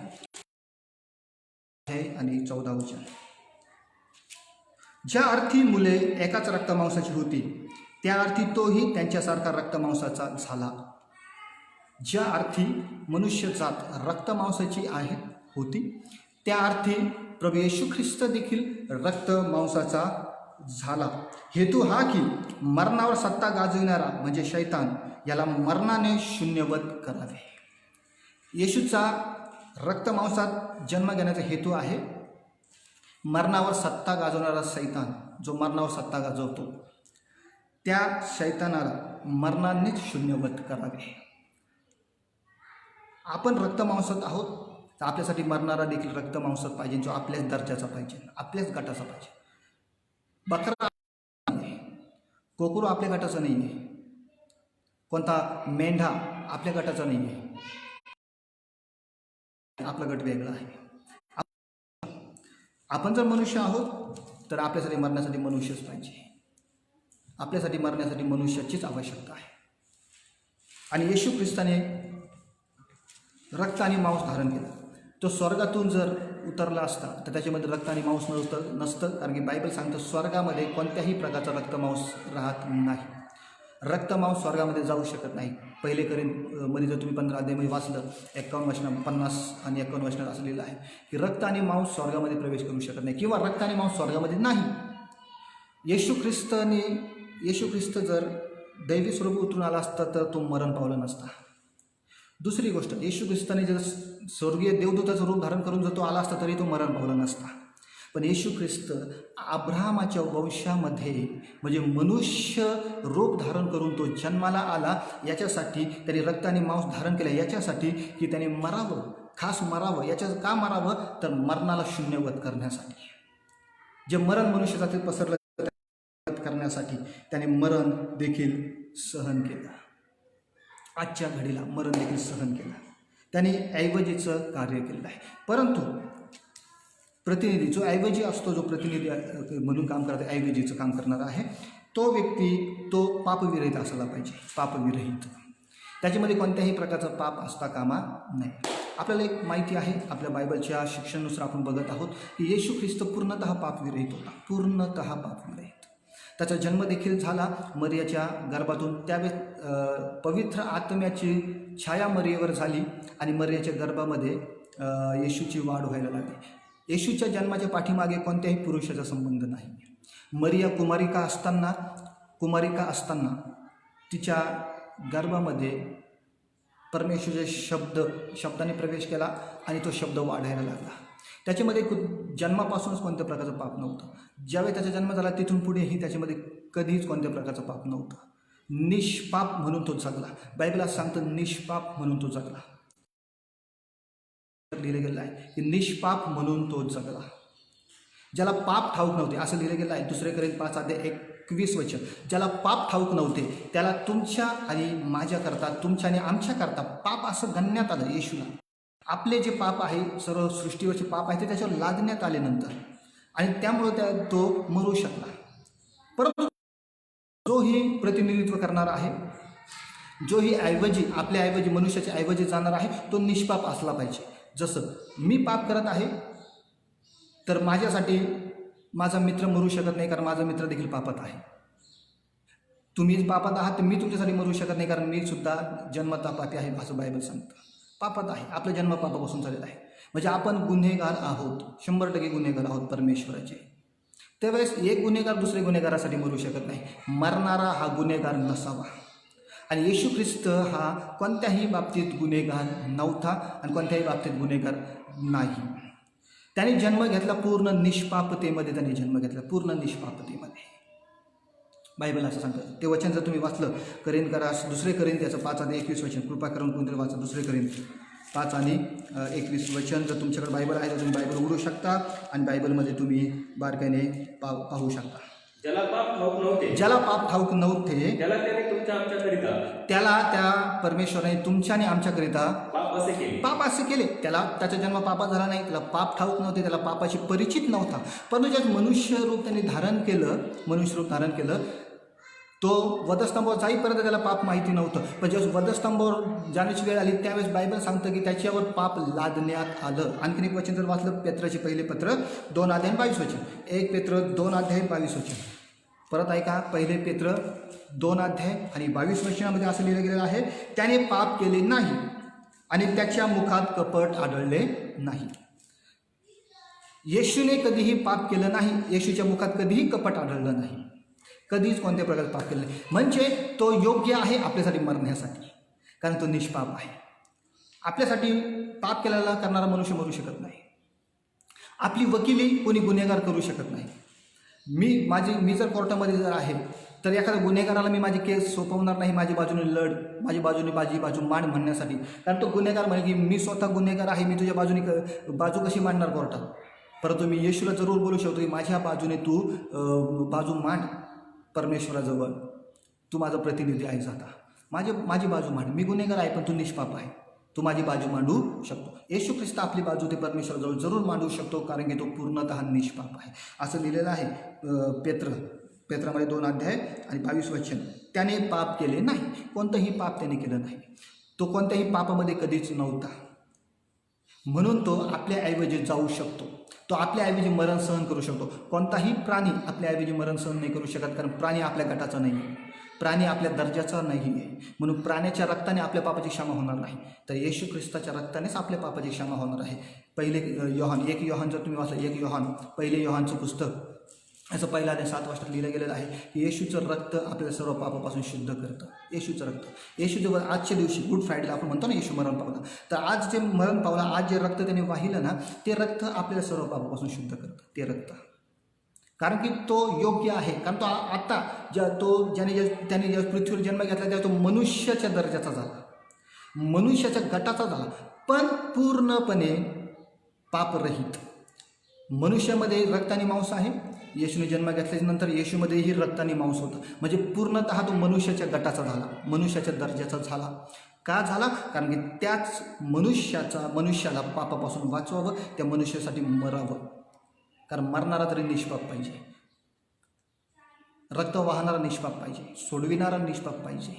आणि 14 वचन. ज्या अर्थी मुले एकाच रक्तमांसाची होती त्या अर्थी तोही त्यांच्यासारखा रक्तमांसाचा झाला. ज्या अर्थी मनुष्य जात रक्तमांसाची होती त्या अर्थी प्रभू येशू ख्रिस्त देखील रक्तमांसाचा झाला. हेतू हा की मरणावर सत्ता गाजविणारा म्हणजे शैतान याला मरणाने शून्यवत करावे. येशूचा रक्तमांसात जन्म घेण्याचा हेतू आहे मरणावर सत्ता गाजवणारा शैतान, जो मरणावर सत्ता गाजवतो त्या शैतानाला मरणानेच शून्यवत करावे. आपण रक्तमांसात आहोत तर आपल्यासाठी मरणारा देखील रक्तमांसात पाहिजे, जो आपल्याच दर्जाचा पाहिजे, आपल्याच गटाचा पाहिजे. बकरा कोकरू आपल्या गटाचा नाही आहे, कोणता मेंढा आपल्या गटाचा नाही आहे, आपला गट वेगळा आहे. आपण जर मनुष्य आहोत तर आपल्यासाठी मरण्यासाठी मनुष्यच पाहिजे. आपल्यासाठी मरण्यासाठी मनुष्याचीच आवश्यकता आहे. आणि येशू ख्रिस्ताने रक्त आणि मांस धारण केलं. तो स्वर्गातून जर उतरला असता तर त्याच्यामध्ये रक्त आणि मांस नसतं. कारण की बायबल सांगतं स्वर्गामध्ये कोणत्याही प्रकारचा रक्तमांस राहत नाही. रक्तमांस स्वर्गामध्ये जाऊ शकत नाही. पहिले मध्ये जर तुम्ही 15 अध्यायामध्ये वाचलं 51 वचन 50 आणि 51 वचनात असं लिहिलं आहे की रक्त आणि मांस स्वर्गामध्ये प्रवेश करू शकत नाही किंवा रक्त आणि मांस स्वर्गामध्ये नाही. येशू ख्रिस्त जर दैवी स्वरूप उतरून आला असता तर तो मरण पावला नसता. दुसरी गोष्ट, येशू ख्रिस्ताने जर स्वर्गीय देवदूताचं रूप धारण करून जर तो आला असता तरी तो मरण पावला नसता. पण येशू ख्रिस्त अब्राहमाच्या वंशामध्ये म्हणजे मनुष्य रूप धारण करून तो जन्माला आला. याच्यासाठी त्याने रक्त आणि मांस धारण केलं, याच्यासाठी की त्याने मरावं, खास मरावं. याच्यात का मरावं तर मरणाला शून्यवत करण्यासाठी. जे मरण मनुष्यासाठी पसरलं करण्यासाठी त्याने मरण देखील सहन केलं. आजच्या घडीला मरण देखील सहन केलं. त्याने ऐवजीचं कार्य केलेलं आहे. परंतु प्रतिनिधी जो ऐवजी असतो, जो प्रतिनिधी म्हणून काम करत ऐवजीचं काम करणारा आहे, तो व्यक्ती तो पापविरहित असायला पाहिजे. पापविरहित, त्याच्यामध्ये कोणत्याही प्रकारचं पाप असता कामा नाही. आपल्याला एक माहिती आहे, आपल्या बायबलच्या शिक्षणानुसार आपण बघत आहोत की येशू ख्रिस्त पूर्णतः पापविरहित होता. पूर्णतः पापविरहित. त्याचा जन्म देखील झाला मरियाच्या गर्भातून. त्यावेळेस पवित्र आत्म्याची छाया मरियेवर झाली आणि मरियाच्या गर्भामध्ये येशूची वाढ व्हायला लागली. येशूच्या जन्माच्या पाठीमागे कोणत्याही पुरुषाचा संबंध नाही. मरिया कुमारिका असताना तिच्या गर्भामध्ये परमेश्वराचे शब्दाने प्रवेश केला आणि तो शब्द वाढायला लागला. त्याच्यामध्ये जन्मापासूनच कोणत्या प्रकारचं पाप नव्हतं. ज्यावेळी त्याचा जन्म झाला तिथून पुढेही त्याच्यामध्ये कधीच कोणत्या प्रकारचं पाप नव्हतं. निष्पाप म्हणून तो जगला. बायबल सांगतं निष्पाप म्हणून तो जगला. लिहिलं गेलं आहे की निष्पाप म्हणून तो जगला. ज्याला पाप ठाऊक नव्हते असं लिहिलं गेलं आहे 2 कोरिंथ 5 अध्याय 21 वचन. ज्याला पाप ठाऊक नव्हते त्याला तुमच्या आणि माझ्याकरता, तुमच्या आणि आमच्याकरता पाप असं गणण्यात आलं. येशूला आपले जे पाप आहे, सर्व सृष्टीवरचे पाप आहे ते त्याच्यावर लादण्यात आले नंतर आणि त्यामुळे तो मरू शकला. परंतु जोही प्रतिनिधित्व करणार आहे, जोही आपल्या ऐवजी मनुष्याच्या ऐवजी जाणार आहे, तो निष्पाप असला पाहिजे. जसं मी पाप करत आहे तर माझ्यासाठी माझा मित्र मरू शकत नाही, कारण माझा मित्र देखील पापात आहे. तुम्ही पापात आहात तर मी तुमच्यासाठी मरू शकत नाही, कारण मी सुद्धा जन्मतः पापी आहे असं बायबल सांगतं. पापात आहे, आपला जन्म पापापासून झालेला आहे. म्हणजे आपण गुन्हेगार आहोत, 100% गुन्हेगार आहोत परमेश्वराचे. त्यावेळेस एक गुन्हेगार दुसऱ्या गुन्हेगारासाठी मरू शकत नाही. मरणारा हा गुन्हेगार नसावा. आणि येशू ख्रिस्त हा कोणत्याही बाबतीत गुन्हेगार नव्हता आणि कोणत्याही बाबतीत गुन्हेगार नाही. त्याने जन्म घेतला पूर्ण निष्पापतेमध्ये, त्याने जन्म घेतला पूर्ण निष्पापतेमध्ये. बायबल असं सांगतं. ते वचन जर तुम्ही वाचलं, करिंथकरास 2 कोरिंथ्याचं 5:21 वचन, कृपा करून कोणतरी वाचा 2 कोरिंथ 5:21 वचन. जर तुमच्याकडे बायबल आहे तर तुम्ही बायबल उघडू शकता आणि बायबलमध्ये तुम्ही बारकाईने पाहू शकता. ज्याला पाप ठाऊक नव्हते, ज्याला पाप ठाऊक नव्हते त्याला त्याने तुमच्या आमच्याकरिता त्याला त्या परमेश्वराने तुमच्या आणि आमच्याकरिता पाप असे केले. पाप असे केले. त्याला त्याचा जन्म पापात झाला नाही, त्याला पाप ठाऊक नव्हते, त्याला पापाशी परिचित नव्हता. परंतु ज्या मनुष्य रूप त्यांनी धारण केलं, तो वधस्तंभावर जाईपर्यंत त्याला पाप माहिती नव्हतं. पण जेव्हा वधस्तंभावर जाण्याची वेळ आली त्यावेळेस बायबल सांगतं की त्याच्यावर पाप लादण्यात आलं. आणखीन एक वचन जर वाचलं, पेत्राचे पहिले पत्र 2:22 वचन, 1 पेत्र 2:22 वचन. परत ऐका, पहिले पेत्र 2 आणि 22 वचनामध्ये असं लिहिलं गेलेलं आहे, त्याने पाप केले नाही आणि त्याच्या मुखात कपट आढळले नाही. येशूने कधीही पाप केलं नाही, येशूच्या मुखात कधीही कपट आढळलं नाही, कधीच कोणत्या प्रकारे पाप केलं नाही. म्हणजे तो योग्य आहे आपल्यासाठी मरण्यासाठी, कारण तो निष्पाप आहे. आपल्यासाठी पाप केलेला करणारा मनुष्य मरू शकत नाही. आपली वकिली कोणी गुन्हेगार करू शकत नाही. मी जर कोर्टामध्ये जर आहे तर एखाद्या गुन्हेगाराला मी माझी केस सोपवणार नाही, माझी बाजू मांड म्हणण्यासाठी. कारण तो गुन्हेगार म्हणे की मी स्वतः गुन्हेगार आहे, मी तुझ्या बाजू कशी मांडणार कोर्टात. परंतु मी येशूला जरूर बोलू शकतो की माझ्या बाजूने तू बाजू मांड परमेश्वराजवळ, तू माझा प्रतिनिधी आहे जाता, माझी बाजू मांड. मी गुन्हेगार आहे पण तू निष्पाप आहे, तू माझी बाजू मांडू शकतो. येशू ख्रिस्त आपली बाजू ते परमेश्वराजवळ जरूर मांडू शकतो, कारण की तो पूर्णतः निष्पाप आहे. असं लिहिलेलं आहे पेत्रामध्ये 2 आणि 22 वचन. त्याने पाप केले नाही, कोणतंही पाप त्याने केलं नाही. तो कोणत्याही पापामध्ये कधीच नव्हता, म्हणून तो आपल्याऐवजी जाऊ शकतो. तो आपल्याऐवजी मरण सहन करू शकतो. कोणताही प्राणी आपल्याऐवजी मरण सहन नाही करू शकत, कारण प्राणी आपल्या गटाचा नाही आहे, प्राणी आपल्या दर्जाचा नाही आहे. म्हणून प्राण्याच्या रक्ताने आपल्या पापाची क्षमा होणार नाही, तर येशू ख्रिस्ताच्या रक्तानेच आपल्या पापाची क्षमा होणार आहे. 1 योहान जर तुम्ही वाचलं, 1 योहान, 1 योहानचं पुस्तक, असं 1 आणि 7 वाजता लिहिलं गेलेलं आहे की येशूचं रक्त आपल्याला सर्व पापापासून शुद्ध करतं. येशूचं रक्त, येशू आजच्या दिवशी गुड फ्रायडेला आपण म्हणतो ना येशू मरण पावला, तर आज जे मरण पावला, आज जे रक्त त्याने वाहिलं ना, ते रक्त आपल्याला सर्व पापापासून शुद्ध करतं. ते रक्त, कारण की तो योग्य आहे. कारण तो आता त्याने ज्या पृथ्वीवर जन्म घेतला तेव्हा तो मनुष्याच्या दर्जाचा झाला, मनुष्याच्या गटाचा झाला, पण पूर्णपणे पापरहित. मनुष्यामध्ये रक्त आणि मांस आहे, येशूने जन्म घेतल्यानंतर येशूमध्येही रक्त आणि मांस होतं. म्हणजे पूर्णतः तो मनुष्याच्या गटाचा झाला, मनुष्याच्या दर्जाचा झाला. का झाला? कारण की त्याच मनुष्याला पापापासून वाचवावं, त्या मनुष्यासाठी मरावं. कारण मरणारा तरी निष्पाप पाहिजे, रक्त वाहणारा निष्पाप पाहिजे, सोडविणारा निष्पाप पाहिजे.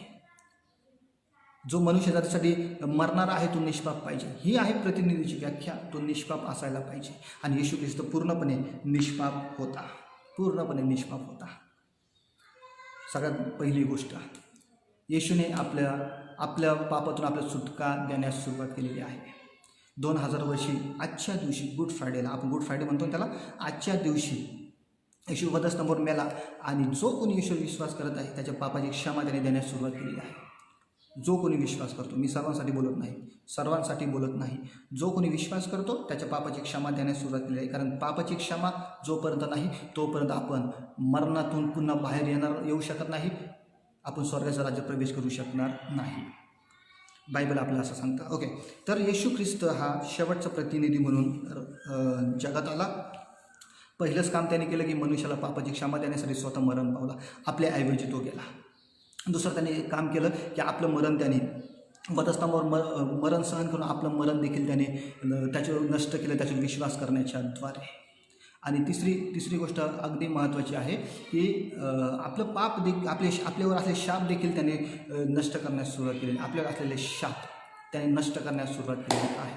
जो मनुष्य जातीसाठी मरणारा आहे तो निष्पाप पाहिजे. ही आहे प्रतिनिधीची व्याख्या, तो निष्पाप असायला पाहिजे. आणि येशू ख्रिस्त पूर्णपणे निष्पाप होता, पूर्णपणे निष्पाप होता. सगळ्यात पहिली गोष्ट, येशूने आपल्या पापातून आपल्या सुटका देण्यास सुरुवात केलेली आहे. 2000 वर्षी आजच्या दिवशी गुड फ्रायडेला, आपण गुड फ्रायडे म्हणतो त्याला, आजच्या दिवशी येशू वधस्तंभावर मेला आणि जो कोणी येशूवर विश्वास करत आहे त्याच्या पापाची क्षमा त्याने देण्यास सुरुवात केलेली आहे. जो कोणी विश्वास करतो, मी सर्वांसाठी बोलत नाही, जो कोणी विश्वास करतो त्याच्या पापाची क्षमा देण्यास सुरुवात केली आहे. कारण पापाची क्षमा जोपर्यंत नाही तोपर्यंत आपण मरणातून पुन्हा बाहेर येऊ शकत नाही, आपण स्वर्गाचा राज्य प्रवेश करू शकणार नाही. बायबल आपल्याला असं सांगतं. ओके, तर येशू ख्रिस्त हा शेवटचा प्रतिनिधी म्हणून जगात आला. पहिलंच काम त्याने केलं की मनुष्याला पापाची क्षमा देण्यासाठी स्वतः मरण पावला, आपल्याऐवजी तो गेला. दुसरं त्याने काम केलं की आपलं मरण त्याने वधस्तंभावर मरण सहन करून आपलं मरण देखील त्याने त्याच्यावर नष्ट केलं, त्याच्यावर विश्वास करण्याच्या द्वारे. आणि तिसरी गोष्ट अगदी महत्त्वाची आहे की आपलं पाप आपल्यावर असलेले शाप देखील त्याने नष्ट करण्यास सुरुवात केली. आपल्यावर असलेले शाप त्याने नष्ट करण्यास सुरुवात केलेली आहे.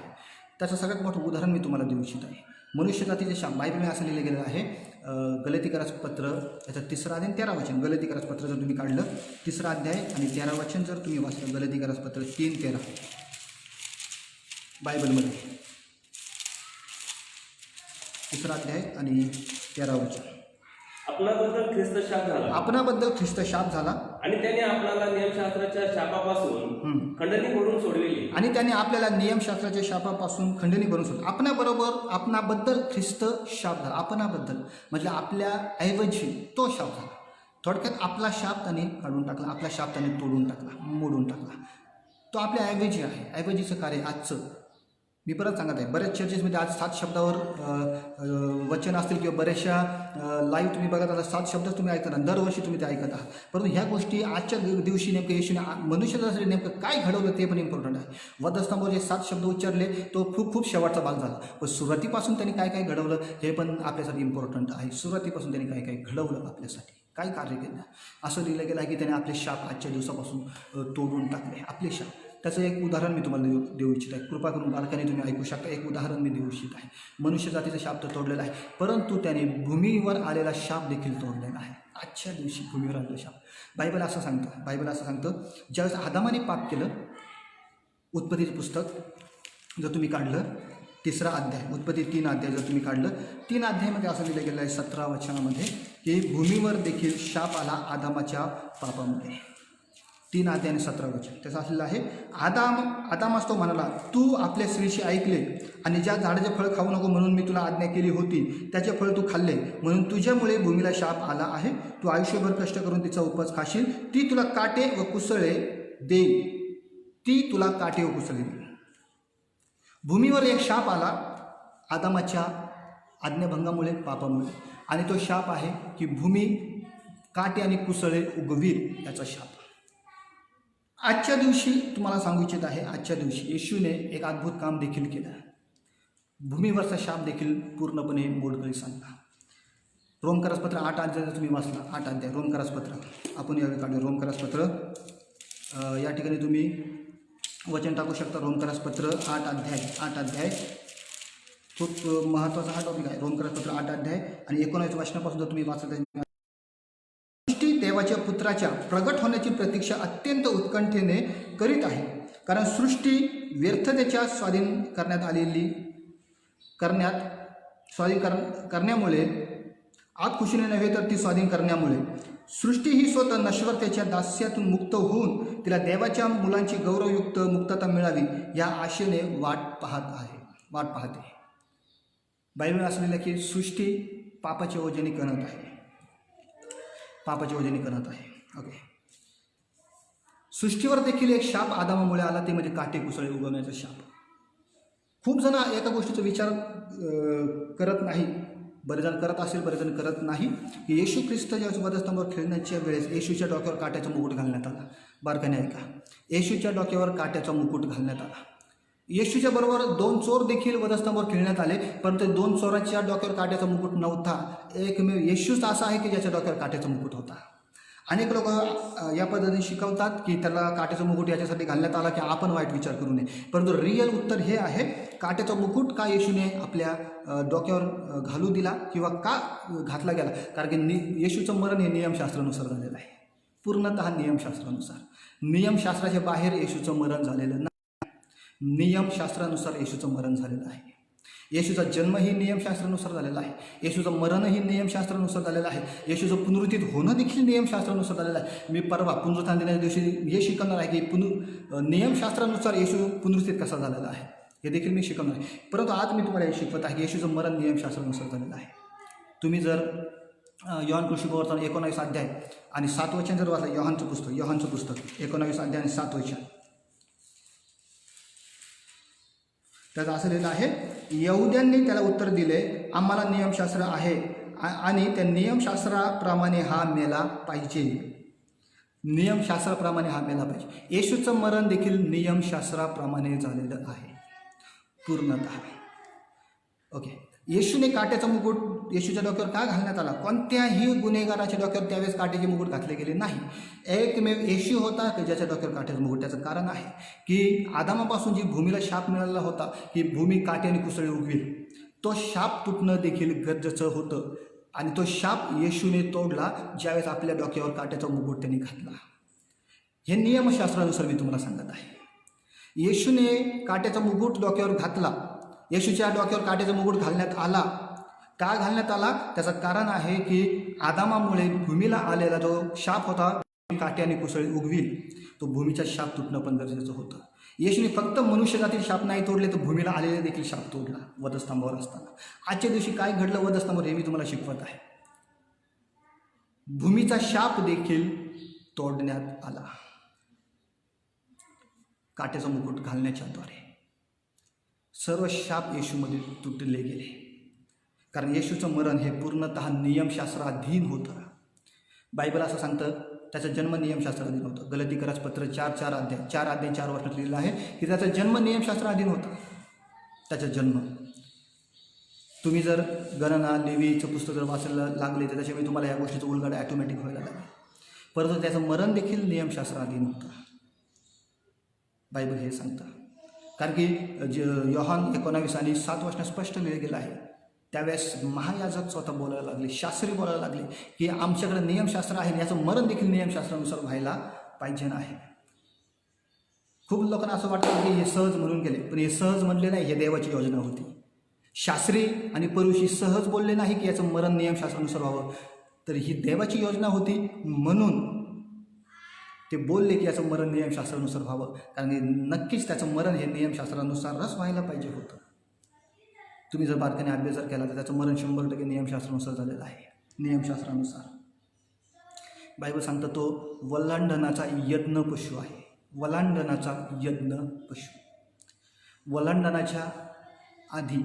त्याचं सगळ्यात मोठं उदाहरण मी तुम्हाला देऊ इच्छित आहे. मनुष्य जातीचे शाप बायबलमध्ये असं लिहिलं गेलं आहे. गलातीकरास पत्र याचं 3 अध्याय 13 वचन. गलातीकरास पत्र जर तुम्ही काढलं 3 अध्याय आणि 13 वचन जर तुम्ही वाचलं, गलातीकरास पत्र 3:13 बायबलमध्ये 3 अध्याय आणि 13 वचन. आपणाबद्दल ख्रिस्त शाप झाला आपणाबद्दल ख्रिस्त शाप झाला आणि त्याने आपल्याला नियमशास्त्राच्या शापापासून खंडणी करून सोडलेली. आणि त्याने आपल्याला नियमशास्त्राच्या शापापासून खंडणी करून सोडली. आपणाबद्दल ख्रिस्त शाप झाला. आपणाबद्दल म्हणजे आपल्या ऐवजी तो शाप झाला. थोडक्यात आपला शाप त्याने काढून टाकला, आपला शाप त्याने तोडून टाकला, मोडून टाकला. तो आपल्या ऐवजी आहे. ऐवजीचं कार्य आजचं मी परत सांगत आहे. बऱ्याच चर्चेसमध्ये आज 7 शब्दावर वचन असतील किंवा बऱ्याचशा लाईव्ह तुम्ही बघत आहात, 7 शब्द तुम्ही ऐकत आहात, दरवर्षी तुम्ही ते ऐकत आहात. परंतु ह्या गोष्टी आजच्या दिवशी नेमकं येशूने मनुष्यासाठी नेमकं काय घडवलं ते पण इम्पॉर्टंट आहे. वधस्तंभावर जे 7 शब्द उच्चारले तो खूप शेवटचा भाग झाला. पण सुरुवातीपासून त्यांनी काय काय घडवलं हे पण आपल्यासाठी इम्पॉर्टंट आहे. सुरुवातीपासून त्यांनी काय काय घडवलं, आपल्यासाठी काय कार्य केलं असं लिहिलं गेलं आहे की त्याने आपले शाप आजच्या दिवसापासून तोडून टाकले. आपले शाप, त्याचं एक उदाहरण मी तुम्हाला देऊ इच्छित आहे. कृपा करून बारकाने तुम्ही ऐकू शकता. एक उदाहरण मी देऊ इच्छित आहे. मनुष्य जातीचा शाप तर तोडलेला आहे, परंतु त्याने भूमीवर आलेला शाप देखील तोडलेला आहे. आजच्या दिवशी भूमीवर आलेला शाप बायबल असं सांगतं ज्यावेळेस आदामाने पाप केलं, उत्पत्तीचं पुस्तक जर तुम्ही काढलं 3 अध्याय, उत्पत्ती 3 अध्याय जर तुम्ही काढलं, 3 अध्यायामध्ये असं लिहिलं गेलं आहे 17 वचनामध्ये की भूमीवर देखील शाप आला आदामाच्या पापामुळे. 3 अध्याय आणि 17 वचन त्याचं असलेलं आहे. आदामास तो म्हणाला, तू आपल्या स्त्रीशी ऐकले आणि ज्या झाडाचे फळ खाऊ नको म्हणून मी तुला आज्ञा केली होती त्याचे फळ तू खाल्ले, म्हणून तुझ्यामुळे भूमीला शाप आला आहे. तू आयुष्यभर कष्ट करून तिचा उपज खाशील. ती तुला काटे व कुसळे देईल. भूमीवर एक शाप आला आदामाच्या आज्ञाभंगामुळे, पापामुळे. आणि तो शाप आहे की भूमी काटे आणि कुसळे उगवील, याचा शाप. आजच्या दिवशी तुम्हाला सांगू इच्छित आहे, आजच्या दिवशी येशूने एक अद्भुत काम देखील केलं. भूमीवरचा शाप देखील पूर्णपणे मोडकळीस आणला. रोमकरासपत्र 8 अध्याय जर तुम्ही वाचला, 8 अध्याय रोमकरासपत्र आपण यावेळी काढलं. रोमकरासपत्र या ठिकाणी तुम्ही वचन टाकू शकता. रोमकरासपत्र 8 अध्याय खूप महत्त्वाचा हा टॉपिक आहे. रोमकरासपत्र 8 अध्याय आणि 19 वचनापासून जर तुम्ही वाचलं, देवाच्या पुत्राच्या प्रगट होण्याची प्रतीक्षा अत्यंत उत्कंठेने करीत आहे, कारण सृष्टी व्यर्थतेच्या स्वाधीन करण्यामुळे आत खुशीने नव्हे तर ती स्वाधीन करण्यामुळे सृष्टी ही स्वतः नश्वरतेच्या दास्यातून मुक्त होऊन तिला देवाच्या मुलांची गौरवयुक्त मुक्तता मिळावी या आशेने वाट पाहते. बायबल असलेल्या की सृष्टी पापाच्या ओझेने कणत आहे. ओके, सृष्टीवर देखील एक शाप आदामामुळे आला, ते म्हणजे काटे कुसळे उगवण्याचा शाप. खूप जण एका गोष्टीचा विचार करत नाही. बरेच जण करत असेल, बरेच जण करत नाही की येशू ख्रिस्त ज्यावेळेस वधस्तंभावर खेळण्याच्या वेळेस येशूच्या डोक्यावर काट्याचा मुकुट घालण्यात आला. बारकाने ऐका, येशूच्या डोक्यावर काट्याचा मुकुट घालण्यात आला. येशूच्या बरोबर 2 चोर देखील वधस्तंभावर खेळण्यात आले, परंतु 2 चोरांच्या डोक्यावर काट्याचा मुकुट नव्हता. एकमेव येशूच असा आहे की ज्याच्या डोक्यावर काट्याचा मुकुट होता. अनेक लोक या पद्धतीने शिकवतात की त्याला काट्याचा मुकुट याच्यासाठी घालण्यात आला की आपण वाईट विचार करू नये, परंतु रिअल उत्तर हे आहे, काट्याचा मुकुट का येशूने आपल्या डोक्यावर घालू दिला किंवा का घातला गेला? कारण की येशूचं मरण हे नियमशास्त्रानुसार झालेलं आहे. पूर्णतः नियमशास्त्रानुसार. नियमशास्त्राच्या बाहेर येशूचं मरण झालेलं नाही. नियमशास्त्रानुसार येशूचं मरण झालेलं आहे. येशूचा जन्मही नियमशास्त्रानुसार झालेला आहे. येशूचं मरणही नियमशास्त्रानुसार झालेलं आहे. येशूचं पुनरुत्थित होणं देखील नियमशास्त्रानुसार झालेलं आहे. मी परवा पुनरुत्थान दिनाच्या दिवशी हे शिकवणार आहे की नियमशास्त्रानुसार येशू पुनरुत्थित कसा झालेला आहे हे देखील मी शिकवणार आहे. परंतु आज मी तुम्हाला हे शिकवत आहे की येशूचं मरण नियमशास्त्रानुसार झालेलं आहे. तुम्ही जर योहान कृषीप्रवर्तन 19 अध्याय आणि 7 वचन जर वाचलं, योहानचं पुस्तक 19 अध्याय आणि 7 वचन, त्याचं असं लिहिलं आहे, यहुद्यांनी त्याला उत्तर दिले, आम्हाला नियमशास्त्र आहे आणि त्या नियमशास्त्राप्रमाणे हा मेला पाहिजे. येशूचं मरण देखील नियमशास्त्राप्रमाणे झालेलं आहे पूर्णतः. ओके, येशूने काट्याचा मुकुट येशूच्या डोक्यावर का घालण्यात आला? कोणत्याही गुन्हेगाराच्या डोक्यावर त्यावेळेस काट्याचे मुकुट घातले गेले नाही. एकमेव येशू होता की ज्याच्या डोक्यावर काट्याचं मुकुट. त्याचं कारण आहे की आदामापासून जी भूमीला शाप मिळालेला होता की भूमी काट्याने कुसळी उगवेल, तो शाप तुटणं देखील गरजेचं होतं आणि तो शाप येशूने तोडला ज्यावेळेस आपल्या डोक्यावर काट्याचा मुकुट त्यांनी घातला. हे नियमशास्त्रानुसार मी तुम्हाला सांगत आहे. येशूने काट्याचा मुकुट डोक्यावर घातला. येशूच्या डोक्यावर काट्याचा मुकुट घालण्यात आला. का घालण्यात आला? त्याचं कारण आहे की आदामामुळे भूमीला आलेला जो शाप होता, काट्याने कुसळी उगवील, तो भूमीचा शाप तुटणं पण गरजेचं होतं. येशूने फक्त मनुष्य जातील शाप नाही तोडले, तर भूमीला आलेले देखील शाप तोडला वधस्तंभावर असताना. आजच्या दिवशी काय घडलं वधस्तंभावर हे मी तुम्हाला शिकवत आहे. भूमीचा शाप देखील तोडण्यात आला काट्याचा मुकुट घालण्याच्याद्वारे. सर्व शाप येशूमध्ये तुटले गेले, कारण येशूचं मरण हे पूर्णतः नियमशास्त्राधीन होतं. बायबल असं सांगतं त्याचा जन्म नियमशास्त्राधीन होतं. गलतीकरास पत्र 4 अध्याय 4 वर्षात लिहिलं आहे की त्याचा जन्म नियमशास्त्राधीन होता. त्याचा जन्म तुम्ही जर गणना लेवीचं पुस्तक जर वाचायला लागले तर त्याच्यामुळे तुम्हाला या गोष्टीचं उलगडा ॲटोमॅटिक व्हायला लागेल. परंतु त्याचं मरण देखील नियमशास्त्राधीन होतं. बायबल हे सांगतं, कारण की योहान 19 आणि 7 वचनात स्पष्ट लिहिलं गेलं आहे. त्यावेळेस महायाजक स्वतः बोलायला लागले, शास्त्री बोलायला लागले की आमच्याकडे नियमशास्त्र आहे, याचं मरण देखील नियमशास्त्रानुसार व्हायला पाहिजे आहे. खूप लोकांना असं वाटतं की हे सहज म्हणून केले, पण हे सहज म्हणले नाही, हे देवाची योजना होती. शास्त्री आणि परुषी सहज बोलले नाही की याचं मरण नियमशास्त्रानुसार व्हावं, तर ही देवाची योजना होती. म्हणून ते बोलले की याचं मरण नियमशास्त्रानुसार व्हावं, कारण नक्कीच त्याचं मरण हे नियमशास्त्रानुसारच व्हायला पाहिजे होतं. तुम्ही जर बारकाईने अभ्यास जर केला तर त्याचं मरण 100% नियमशास्त्रानुसार झालेलं आहे. नियमशास्त्रानुसार बायबल सांगतं तो वलांडनाचा यज्ञ पशु आहे. वलांडनाचा यज्ञ पशु. वलांडनाच्या आधी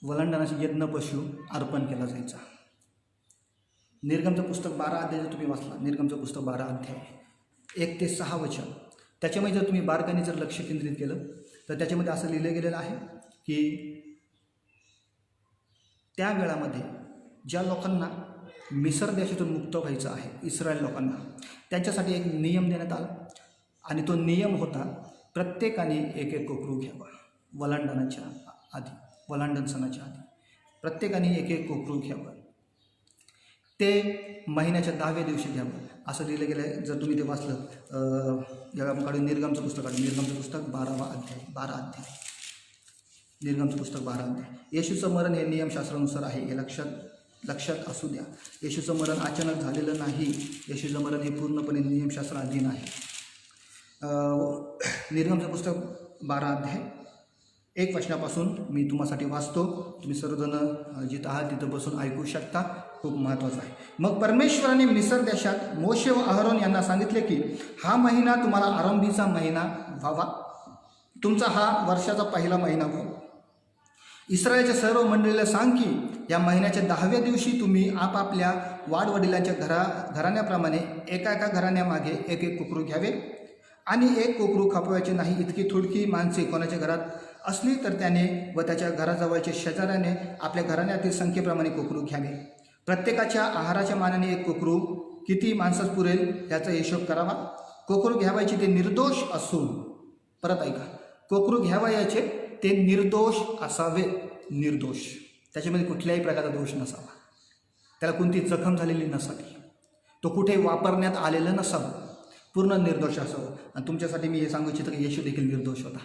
वलांडनाचा यज्ञ पशु अर्पण केला जायचा. निर्गमचं पुस्तक 12 अध्याय जर तुम्ही वाचला, निर्गमचं पुस्तक 12 अध्याय 1 ते 6 वचन, त्याच्यामध्ये जर तुम्ही बारकाईने जर लक्ष केंद्रित केलं तर त्याच्यामध्ये असं लिहिलं गेलेलं आहे की त्या वेळामध्ये ज्या लोकांना मिसर देशातून मुक्त व्हायचं आहे, इस्रायल लोकांना, त्यांच्यासाठी एक नियम देण्यात आला आणि तो नियम होता प्रत्येकाने एक कोकरू घ्यावा. वलांडनाच्या आधी, वलांडन सणाच्या आधी प्रत्येकाने एक कोकरू घ्यावं. ते महिन्याच्या 10व्या दिवशी घ्यावं असं लिहिलं गेलं आहे. जर तुम्ही ते वाचलं यावेळी काढून निर्गमचं पुस्तक काढून, निर्गमचं पुस्तक 12 अध्याय निर्गमचं पुस्तक 12 अध्याय. येशूचं मरण हे नियमशास्त्रानुसार आहे, हे लक्षात असू द्या. येशूचं मरण अचानक झालेलं नाही. येशूचं मरण हे पूर्णपणे नियमशास्त्राधीन आहे. निर्गमचं पुस्तक 12 अध्याय 1 वचनापासून मी तुम्हासाठी वाचतो. तुम्ही सर्वजण जिथं आहात तिथं बसून ऐकू शकता. खूप महत्त्वाचं आहे. मग परमेश्वराने मिसर देशात मोशे व अहरोन यांना सांगितले की हा महिना तुम्हाला आरंभीचा महिना व्हावा, तुमचा हा वर्षाचा पहिला महिना व्हावा. इस्रायलच्या सर्व मंडळीला सांग की या महिन्याच्या 10व्या दिवशी तुम्ही आपापल्या वाडवडिलांच्या घराण्याप्रमाणे एका घराण्यामागे एक कोकरू घ्यावे आणि एक कोकरू खपवायचे नाही. इतकी थोडकी माणसे कोणाच्या घरात असली तर त्याने व त्याच्या घराजवळच्या शेजाऱ्याने आपल्या घराण्यातील संख्येप्रमाणे कोकरू घ्यावे. प्रत्येकाच्या आहाराच्या मानाने एक कोकरू किती माणसास पुरेल याचा हिशोब करावा. कोकरू घ्यावायचे ते निर्दोष असून, परत ऐका, कोकरू घ्यावायचे ते निर्दोष असावे. निर्दोष, त्याच्यामध्ये कुठल्याही प्रकारचा दोष नसावा, त्याला कोणती जखम झालेली नसावी, तो कुठे वापरण्यात आलेलं नसावं, पूर्ण निर्दोष असावं. आणि तुमच्यासाठी मी हे सांगू इच्छितो की येशू देखील निर्दोष होता.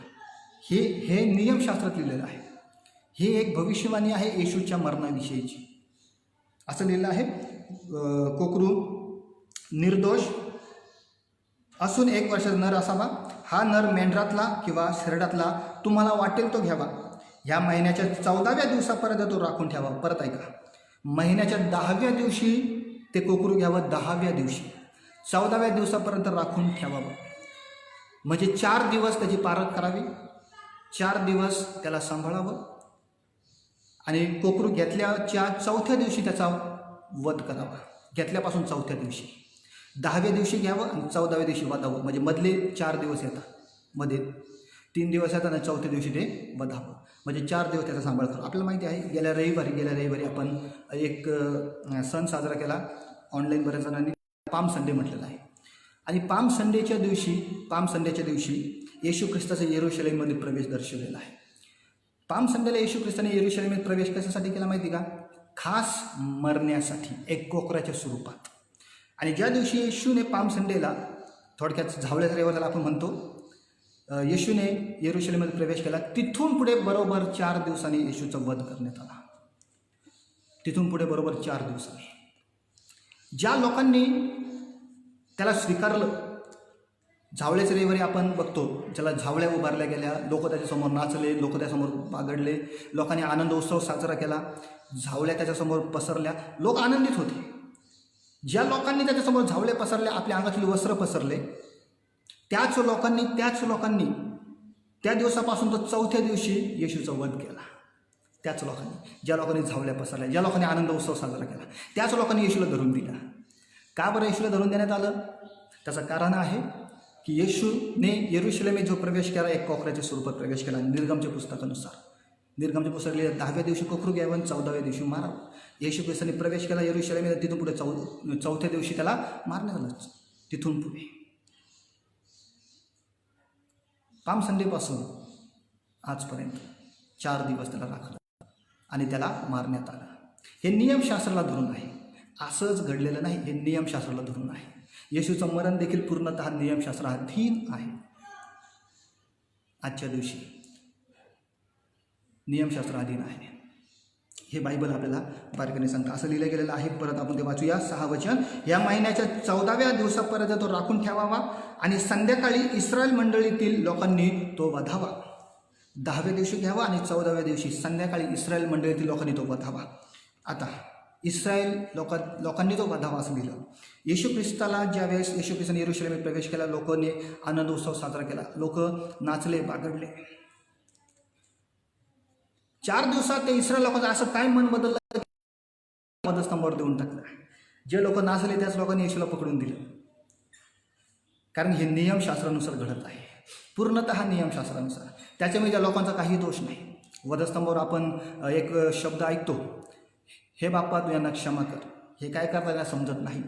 हे नियमशास्त्रात लिहिलेलं आहे. ही एक भविष्यवाणी आहे येशूच्या मरणाविषयीची. असं लिहिलं आहे, कोकरू निर्दोष असून 1 वर्षाचा नर असावा. हा नर मेंढरातला किंवा शेरडातला तुम्हाला वाटेल तो घ्यावा. ह्या महिन्याच्या 14व्या दिवसापर्यंत तो राखून ठेवा. परत ऐका, महिन्याच्या 10व्या दिवशी ते कोकरू घ्यावं. 10व्या दिवशी 14व्या दिवसापर्यंत राखून ठेवावं. म्हणजे 4 दिवस त्याची पारख करावी, 4 दिवस त्याला सांभाळावं आणि कोकरू घेतल्याच्या 4थ्या दिवशी त्याचा वध करावा. घेतल्यापासून 4थ्या दिवशी, 10व्या दिवशी घ्यावं आणि 14व्या दिवशी वधावं. म्हणजे मधले 4 दिवस येतात मध्ये. 3 दिवस आहेत आणि चौथ्या दिवशी ते वधावं. म्हणजे 4 दिवस त्याचा सांभाळ करू. आपल्याला माहिती आहे गेल्या रविवारी आपण एक सण साजरा केला ऑनलाईन बऱ्याच जणांनी, पाम संडे म्हटलेला आहे. आणि पाम संडेच्या दिवशी येशू ख्रिस्ताचा येरुशलेममध्ये प्रवेश दर्शवलेला आहे. पाम संडेला येशू ख्रिस्ताने येरुशलेममध्ये प्रवेश कशासाठी केला माहिती का? खास मरण्यासाठी, एक कोकराच्या स्वरूपात. आणि ज्या दिवशी येशूने पाम संडेला, थोडक्यात झावळ्याच्या रविवाराला आपण म्हणतो, येशूने येरुशलेममध्ये प्रवेश केला, तिथून पुढे बरोबर 4 दिवसांनी येशूचा वध करण्यात आला. तिथून पुढे बरोबर 4 दिवसांनी ज्या लोकांनी त्याला स्वीकारलं, झावळ्याच्या रविवारी आपण बघतो ज्याला झावळ्या उभारल्या गेल्या, लोक त्याच्यासमोर नाचले, लोक त्याच्यासमोर बागडले, लोकांनी आनंद उत्सव साजरा केला, झावळ्या त्याच्यासमोर पसरल्या, लोक आनंदित होते. ज्या लोकांनी त्याच्यासमोर झावळे पसरले, आपल्या अंगातली वस्त्र पसरले, त्याच लोकांनी त्या दिवसापासून तो चौथ्या दिवशी येशूचा वध केला. त्याच लोकांनी, ज्या लोकांनी झावल्या पसरल्या, ज्या लोकांनी आनंद उत्सव साजरा केला, त्याच लोकांनी येशूला धरून दिला. का बरं येशूला धरून देण्यात आलं? त्याचं कारण आहे की येशूने येरुशलेमेत जो प्रवेश केला, एक कोकराच्या स्वरूपात प्रवेश केला. निर्गमच्या पुस्तकानुसार, निर्गमच्या पुस्तकाला 10व्या दिवशी कोकरू घ्यावं आणि 14व्या दिवशी मारावं. येशू ख्रिस्ताने प्रवेश केला येरुशलेमेत, तिथून पुढे चौथ्या दिवशी त्याला मारण्यात आलं. तिथून पुढे पाम संडेपासून आजपर्यंत 4 दिवस त्याला राखलं आणि त्याला मारण्यात आलं. हे नियमशास्त्राला धरून आहे, असंच घडलेलं नाही, हे नियमशास्त्राला धरून आहे. येशूचं मरण देखील पूर्णतः नियमशास्त्राधीन आहे. आजच्या दिवशी नियमशास्त्राधीन आहे. हे बायबल आपल्याला बारकाईने सांगतं. असं लिहिलं गेलेलं आहे. परत आपण ते वाचूया. 6 वचन, या महिन्याच्या 14व्या दिवसापर्यंत तो राखून ठेवावा आणि संध्याकाळी इस्रायल मंडळीतील लोकांनी तो वधावा. 10व्या दिवशी घ्यावा आणि 14व्या दिवशी संध्याकाळी इस्रायल मंडळीतील लोकांनी तो वधावा. आता इस्रायल लोकांनी तो वधावा असं लिहिलं. येशू ख्रिस्ताला ज्यावेळेस येशू ख्रिस्ताने येरुशलेमेत प्रवेश केला, लोकांनी आनंद उत्सव साजरा केला, लोक नाचले, बागडले. 4 दिवसात ते इस्रायल लोकांचं असं काय मन बदललं, वधस्तंभावर देऊन टाकलं. जे लोक नाचले त्याच लोकांनी येशूला पकडून दिलं. कारण हे नियमशास्त्रानुसार घडत आहे, पूर्णतः नियमशास्त्रानुसार. त्याच्यामुळे त्या लोकांचा काही दोष नाही. वधस्तंभावर आपण एक शब्द ऐकतो, हे बाप्पा तू यांना क्षमा कर. हे काय करता त्यांना समजत नाही.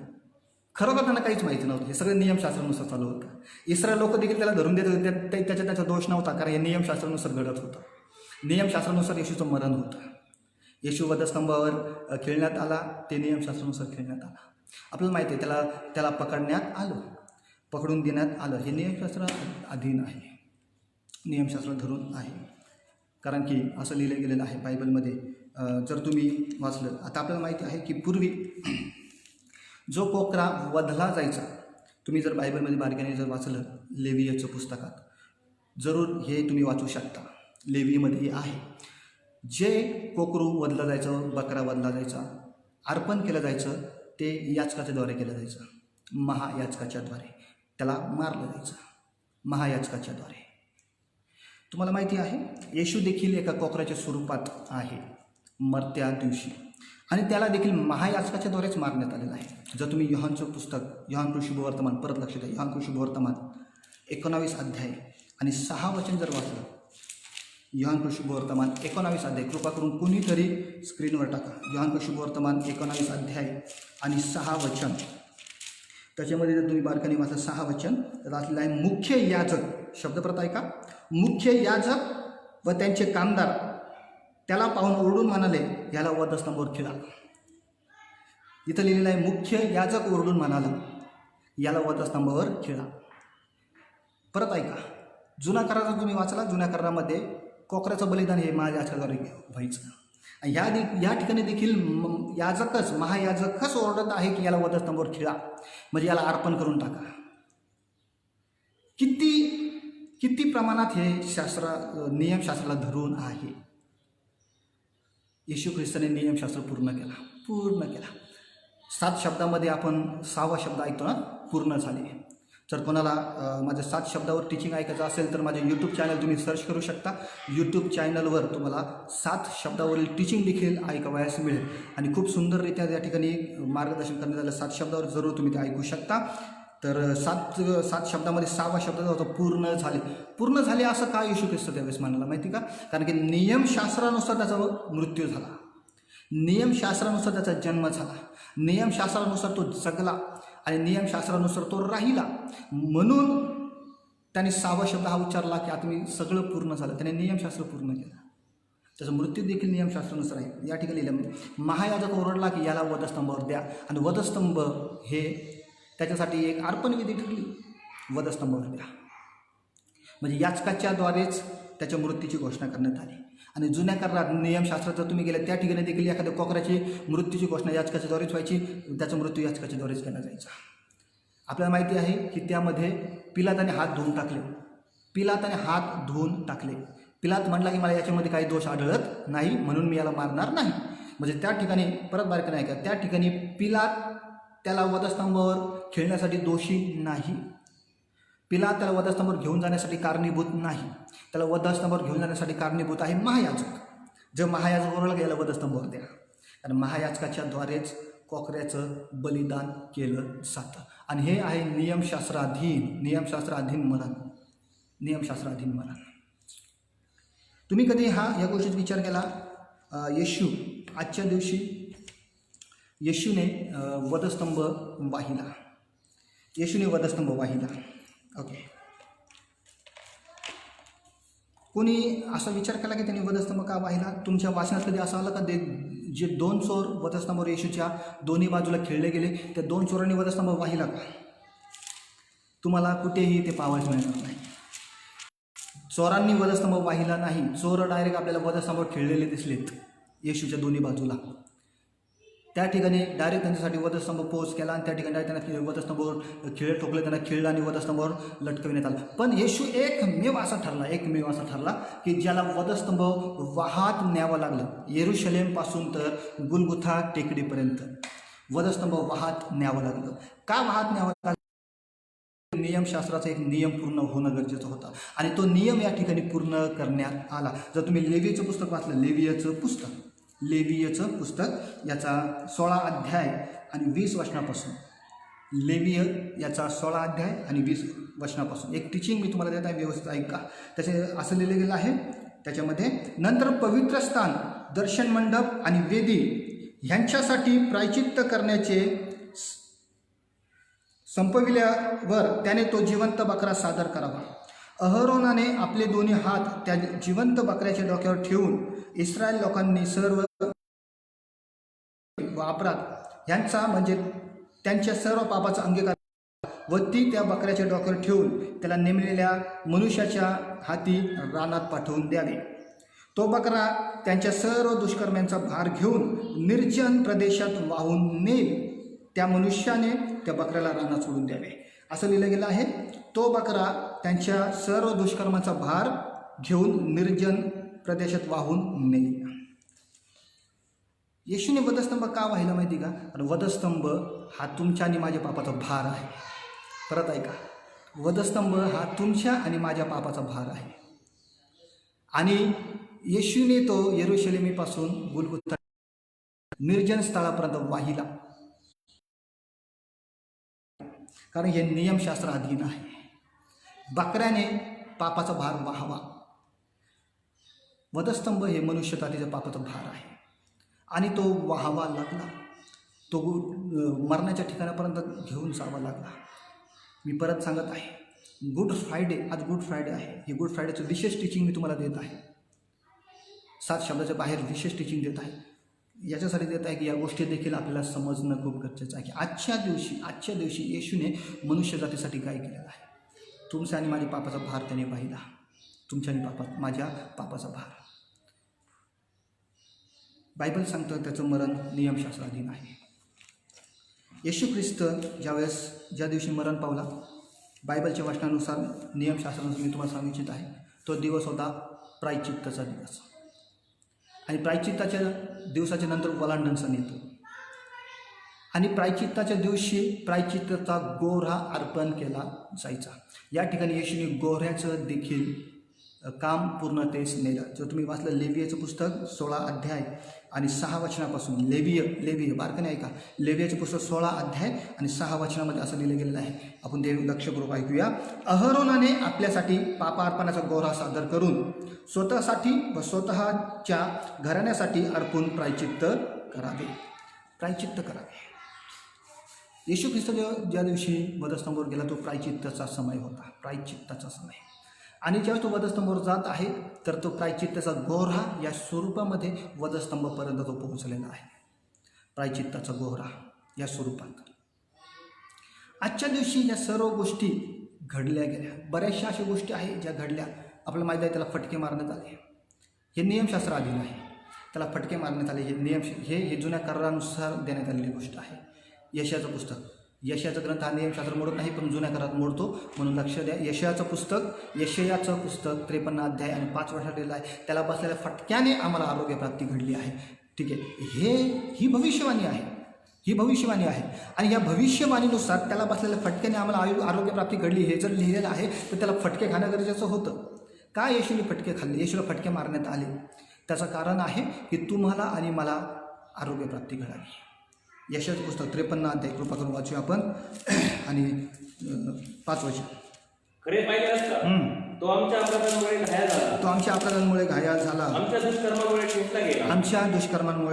खरोखर त्यांना काहीच माहिती नव्हतं. हे सगळं नियमशास्त्रानुसार चालू होतं. इस्रायल लोक देखील त्याला धरून देत होते. त्याचा दोष नव्हता, कारण हे नियमशास्त्रानुसार घडत होतं. नियमशास्त्रानुसार येशूचं मरण होतं. येशू वधस्तंभावर खेळण्यात आला, ते नियमशास्त्रानुसार खेळण्यात आला. आपल्याला माहिती आहे त्याला पकडण्यात आलं, पकडून देण्यात आलं. हे नियमशास्त्र अधीन आहे, नियमशास्त्र धरून आहे. कारण की असं लिहिलं गेलेलं आहे बायबलमध्ये. जर तुम्ही वाचलं, आता आपल्याला माहिती आहे की पूर्वी जो कोकरा वधला जायचा, तुम्ही जर बायबलमध्ये बारकाईने जर वाचलं लेवियाच्या पुस्तकात, जरूर हे तुम्ही वाचू शकता. लेवीमध्ये आहे, जे कोकरू वधलं जायचं, बकरा वधला जायचा, अर्पण केलं जायचं, ते याचकाच्याद्वारे केलं जायचं, महायाचकाच्याद्वारे. त्याला मारलं जायचं महायाचकाच्याद्वारे. तुम्हाला माहिती आहे येशू देखील एका कोकराच्या स्वरूपात आहे मरत्या दिवशी, आणि त्याला देखील महायाचकाच्याद्वारेच मारण्यात आलेलं आहे. जर तुम्ही योहानचं पुस्तक, योहान शुभवर्तमान, परत लक्ष द्या, योहान शुभवर्तमान 19 अध्याय आणि 6 वचन जर वाचलं, योहान शुभवर्तमान 19 अध्याय, कृपा करून कुणीतरी स्क्रीनवर टाका. योहान शुभवर्तमान 19 अध्याय आणि 6 वचन. त्याच्यामध्ये जर तुम्ही बारकाईने वाचा 6 वचन, तर वाचलेलं आहे, मुख्य याजक, शब्दप्रत आहे का, मुख्य याजक व त्यांचे कामदार त्याला पाहून ओरडून म्हणाले, याला वधस्तंभावर खिळा. इथं लिहिलेलं आहे, मुख्य याजक ओरडून म्हणाला, याला वधस्तंभावर खिळा. परत ऐका, जुना करारात तुम्ही वाचला, जुन्या करारामध्ये कोकराचं बलिदान हे महायाजकाद्वारे व्हायचं. या ठिकाणी देखील याजकच, महायाजकच ओरडत आहे की याला वधस्तंभावर खिळा, म्हणजे याला अर्पण करून टाका. किती प्रमाणात हे नियमशास्त्राला धरून आहे. येशू ख्रिस्ताने नियमशास्त्र पूर्ण केला. 7 शब्दामध्ये आपण 6वा शब्द ऐकतो ना, पूर्ण झाले. जर कोणाला माझ्या 7 शब्दावर टीचिंग ऐकायचं असेल तर माझे यूट्यूब चॅनल तुम्ही सर्च करू शकता. यूट्यूब चॅनलवर तुम्हाला 7 शब्दावरील टीचिंग देखील ऐकावयास मिळेल, आणि खूप सुंदररित्या त्या ठिकाणी मार्गदर्शन करण्यात आलं. 7 शब्दावर जरूर तुम्ही ते ऐकू शकता. तर सात शब्दामध्ये 6वा शब्द जो होता पूर्ण झाले. पूर्ण झाले असं का येशू ख्रिस्त त्यावेळेस म्हणाला माहिती का? कारण की नियमशास्त्रानुसार त्याचा मृत्यू झाला, नियमशास्त्रानुसार त्याचा जन्म झाला, नियमशास्त्रानुसार तो जगला आणि नियमशास्त्रानुसार तो राहिला. म्हणून त्याने 6वा शब्द हा उच्चारला की आता मी सगळं पूर्ण झालं. त्याने नियमशास्त्र पूर्ण केलं. त्याचा मृत्यू देखील नियमशास्त्रानुसार आहे. या ठिकाणी लिहिलं, महायाजक ओरडला की याला वधस्तंभावर द्या. आणि वधस्तंभ हे त्याच्यासाठी एक अर्पणविधी ठरली. वधस्तंभावर द्या म्हणजे याचकाच्याद्वारेच त्याच्या मृत्यूची घोषणा करण्यात आली. आणि जुन्या करारात नियमशास्त्रात जर तुम्ही गेले त्या ठिकाणी देखील एखाद्या कोकराची मृत्यूची घोषणा याचकाच्याद्वारेच व्हायची, त्याचा मृत्यू याचकाच्याद्वारेच केला जायचा. आपल्याला माहिती आहे की त्यामध्ये पिलाताने हात धुवून टाकले. पिलाताने हात धुवून टाकले. पिलात म्हटला की मला याच्यामध्ये काही दोष आढळत नाही म्हणून मी याला मारणार नाही. म्हणजे त्या ठिकाणी परत बारकं नाही का, त्या ठिकाणी पिलात त्याला वधस्तंभावर खेळण्यासाठी दोषी नाही. पिलात त्याला वधस्तंभावर घेऊन जाण्यासाठी कारणीभूत नाही. त्याला वधस्तंभावर घेऊन जाण्यासाठी कारणीभूत आहे महायाजक. जर महायाजक ओरडला याला वधस्तंभावर द्या, कारण महायाजकाच्याद्वारेच कोकऱ्याचं बलिदान केलं जातं. आणि हे आहे नियमशास्त्राधीन मरण. नियमशास्त्राधीन मरण. तुम्ही कधी या गोष्टीचा विचार केला? येशू आजच्या दिवशी येशूने वधस्तंभ वाहिला. येशूने वधस्तंभ वाहिला. ओके, कोणी असा विचार केला की त्यांनी वधस्तंभ का वाहिला? तुमच्या वाचनात कधी असं आलं का जे 2 चोर वधस्तंभावर येशूच्या दोन्ही बाजूला खेळले गेले, त्या 2 चोरांनी वधस्तंभ वाहिला का? तुम्हाला कुठेही ते पाहायला मिळणार नाही. चोरांनी वधस्तंभ वाहिला नाही. चोर डायरेक्ट आपल्याला वधस्तंभावर खेळलेले दिसलेत येशूच्या दोन्ही बाजूला. त्या ठिकाणी डायरेक्ट त्यांच्यासाठी वधस्तंभ पोच केला आणि त्या ठिकाणी डायरेक्ट त्यांना वधस्तंभावर खेळ ठोकले, त्यांना खेळलं आणि वधस्तंभावर लटकविण्यात आलं. पण येशू एकमेव असा ठरला की ज्याला वधस्तंभ वाहत न्यावं लागलं. येरुशलेमपासून तर गुलगुथा टेकडीपर्यंत वधस्तंभ वाहत न्यावं लागलं. का वाहत न्यावं लागलं? नियमशास्त्राचा एक नियम पूर्ण होणं गरजेचं होतं आणि तो नियम या ठिकाणी पूर्ण करण्यात आला. जर तुम्ही लेवीयचं पुस्तक वाचलं, लेवीयचं पुस्तक याचा 16 अध्याय आणि 20 वचनापासून, लेवीय याचा 16 अध्याय आणि 20 वचनापासून एक टीचिंग मी तुम्हाला देत आहे, व्यवस्थित ऐका. त्याचे असं लिहिलं गेलं आहे त्याच्यामध्ये, नंतर पवित्र स्थान, दर्शन मंडप आणि वेदी ह्यांच्यासाठी प्रायचित्त करण्याचे संपविल्यावर त्याने तो जिवंत बकरा सादर करावा. अहरोनाने आपले दोन्ही हात त्या जिवंत बकऱ्याच्या डोक्यावर ठेवून इस्रायल लोकांनी सर्व अपराध ह्यांचा म्हणजे त्यांच्या सर्व पापाचा अंगीकार व ती त्या बकऱ्याच्या डोक्यावर ठेवून त्याला नेमलेल्या मनुष्याच्या हाती रानात पाठवून द्यावे. तो बकरा त्यांच्या सर्व दुष्कर्म्यांचा भार घेऊन निर्जन प्रदेशात वाहून नेईल. त्या मनुष्याने त्या बकऱ्याला रानात सोडून द्यावे. असं लिहिलं गेलं आहे. तो बकरा त्यांच्या सर्व दुष्कर्माचा भार घेऊन निर्जन प्रदेशात वाहून नेईल. येशूने वधस्तंभ का वाहिला माहिती का? कारण वधस्तंभ हा तुमच्या आणि माझ्या पापाचा भार आहे. परत ऐका, वधस्तंभ हा तुमच्या आणि माझ्या पापाचा भार आहे. आणि येशूने तो येरुशलेमीपासून गुलगुथा निर्जन स्थळापर्यंत वाहिला, कारण हे नियमशास्त्र अधीन आहे. बकऱ्याने पापाचा भार वाहावा. वधस्तंभ हे मनुष्य जातीच्या पापाचा भार आहे आणि तो वाहावा लागला. तो मरणाच्या ठिकाणापर्यंत घेऊन जावा लागला. मी परत सांगत आहे, गुड फ्रायडे, आज गुड फ्रायडे आहे. हे गुड फ्रायडेचं विशेष टीचिंग मी तुम्हाला देत आहे. 7 शब्दाच्या बाहेर विशेष टीचिंग देत आहे. याच्यासाठी देत आहे की या गोष्टी देखील आपल्याला समजणं खूप गरजेचं आहे की आजच्या दिवशी येशूने मनुष्य जातीसाठी काय केलेलं आहे. तुमच्या आणि माझ्या पापाचा भार त्याने पाहिला. तुमच्या आणि माझ्या पापाचा भार. बायबल सांगतं त्याचं मरण नियमशास्त्राधीन आहे. येशू ख्रिस्त ज्या दिवशी मरण पावला, बायबलच्या वचनानुसार नियमशास्त्रानुसार मी तुम्हाला सांगू इच्छित आहे, तो दिवस होता प्रायचित्ताचा दिवस. आणि प्रायचित्ताच्या दिवसाच्या नंतर वलांडण सण येतो आणि प्रायचित्ताच्या दिवशी प्रायचित्ताचा गोऱ्हा अर्पण केला जायचा. या ठिकाणी येशूने गोऱ्ह्याचं देखील काम पूर्णतेस नेलं. जर तुम्ही वाचलं लेवियाचं पुस्तक 16 अध्याय आणि 6 वचनापासून, लेविय बारकाने ऐका, लेवियाचं पुस्तक 16 अध्याय आणि 6 वचनामध्ये असं लिहिलं गेलेलं आहे. आपण ते लक्षपूर्वक ऐकूया. अहरोनाने आपल्यासाठी पापार्पणाचा गोरा सादर करून स्वतःसाठी व स्वतःच्या घराण्यासाठी अर्पून प्रायचित्त करावे. येशू ख्रिस्त ज्या दिवशी वधस्तंभावर गेला तो प्रायचित्ताचा समय होता, प्रायचित्ताचा समय. आणि जेव्हा तो वधस्तंभावर जात आहे तर तो प्रायचित्ताचा गोरा या स्वरूपामध्ये वधस्तंभापर्यंत तो पोहोचलेला आहे. प्रायचित्ताचा गोरा या स्वरूपात आजच्या दिवशी या सर्व गोष्टी घडल्या गेल्या. बऱ्याचशा अशा गोष्टी आहेत ज्या घडल्या. आपल्याला माहीत आहे त्याला फटके मारण्यात आले. हे नियमशास्त्र अधीन आहे. त्याला फटके मारण्यात आले. हे जुन्या करारानुसार देण्यात आलेली गोष्ट आहे. यशाचं पुस्तक, यशाचा ग्रंथ हा नियमशास्त्र मोडत नाही पण जुन्या करारात मोडतो, म्हणून लक्ष द्या. यशयाचं पुस्तक 53 अध्याय आणि 5 वर्षात लिहिलं आहे. त्याला बसलेल्या फटक्याने आम्हाला आरोग्यप्राप्ती घडली आहे. ठीक आहे, ही भविष्यवाणी आहे. ही भविष्यवाणी आहे आणि या भविष्यवाणीनुसार त्याला बसलेल्या फटक्याने आम्हाला आरोग्यप्राप्ती घडली हे जर लिहिलेलं आहे तर त्याला फटके खाणं गरजेचं होतं. का येशूने फटके खाल्ले? येशूला फटके मारण्यात आले. त्याचं कारण आहे की तुम्हाला आणि मला आरोग्यप्राप्ती घडावी. यशाचं पुस्तक 53 अध्याय कृपा करून वाचूया आपण आणि 5 वचन. खरे पाहिले असता तो आमच्या अपराधांमुळे घायाळ झाला, आमच्या दुष्कर्मांमुळे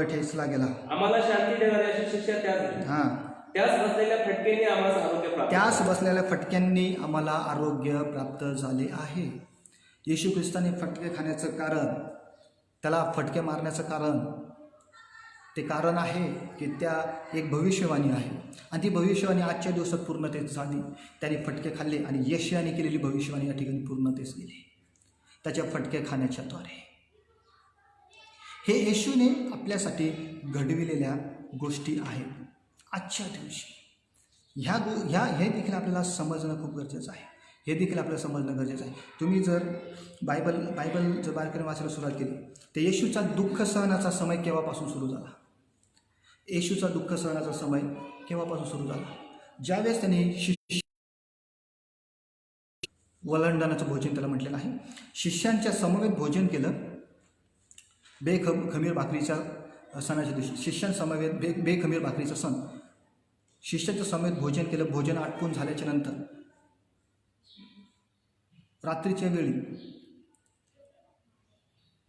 ठेचला गेला. आम्हाला शांती देणारी अशी शिक्षा त्यास बसलेल्या फटक्यांनी आम्हाला आरोग्य प्राप्त झाले आहे. येशू ख्रिस्ताने फटके खाण्याचं कारण, त्याला फटके मारण्याचं कारण, ते कारण आहे की त्या एक भविष्यवाणी आहे आणि ती भविष्यवाणी आजच्या दिवसात पूर्णतेस झाली. त्याने फटके खाल्ले आणि यशाने केलेली भविष्यवाणी या ठिकाणी पूर्णतेस गेली त्याच्या फटके खाण्याच्याद्वारे. हे येशूने आपल्यासाठी घडविलेल्या गोष्टी आहेत. आजच्या दिवशी हे देखील आपल्याला समजणं खूप गरजेचं आहे. तुम्ही जर बायबल जर बारकाईने वाचायला सुरुवात केली तर येशूचा दुःख सहनाचा समय केव्हापासून सुरू झाला? येशूचा दुःख सहनाचा समय केव्हापासून सुरू झाला? ज्यावेळेस त्यांनी वलंडनाचं भोजन त्याला म्हटलेलं आहे. शिष्यांच्या समवेत भोजन केलं खमीर भाकरीच्या सणाच्या दिवशी. शिष्यांसमवेत बेखमीर भाकरीचा सण, शिष्याच्या समवेत भोजन केलं. भोजन आटपून झाल्याच्या नंतर रात्रीच्या वेळी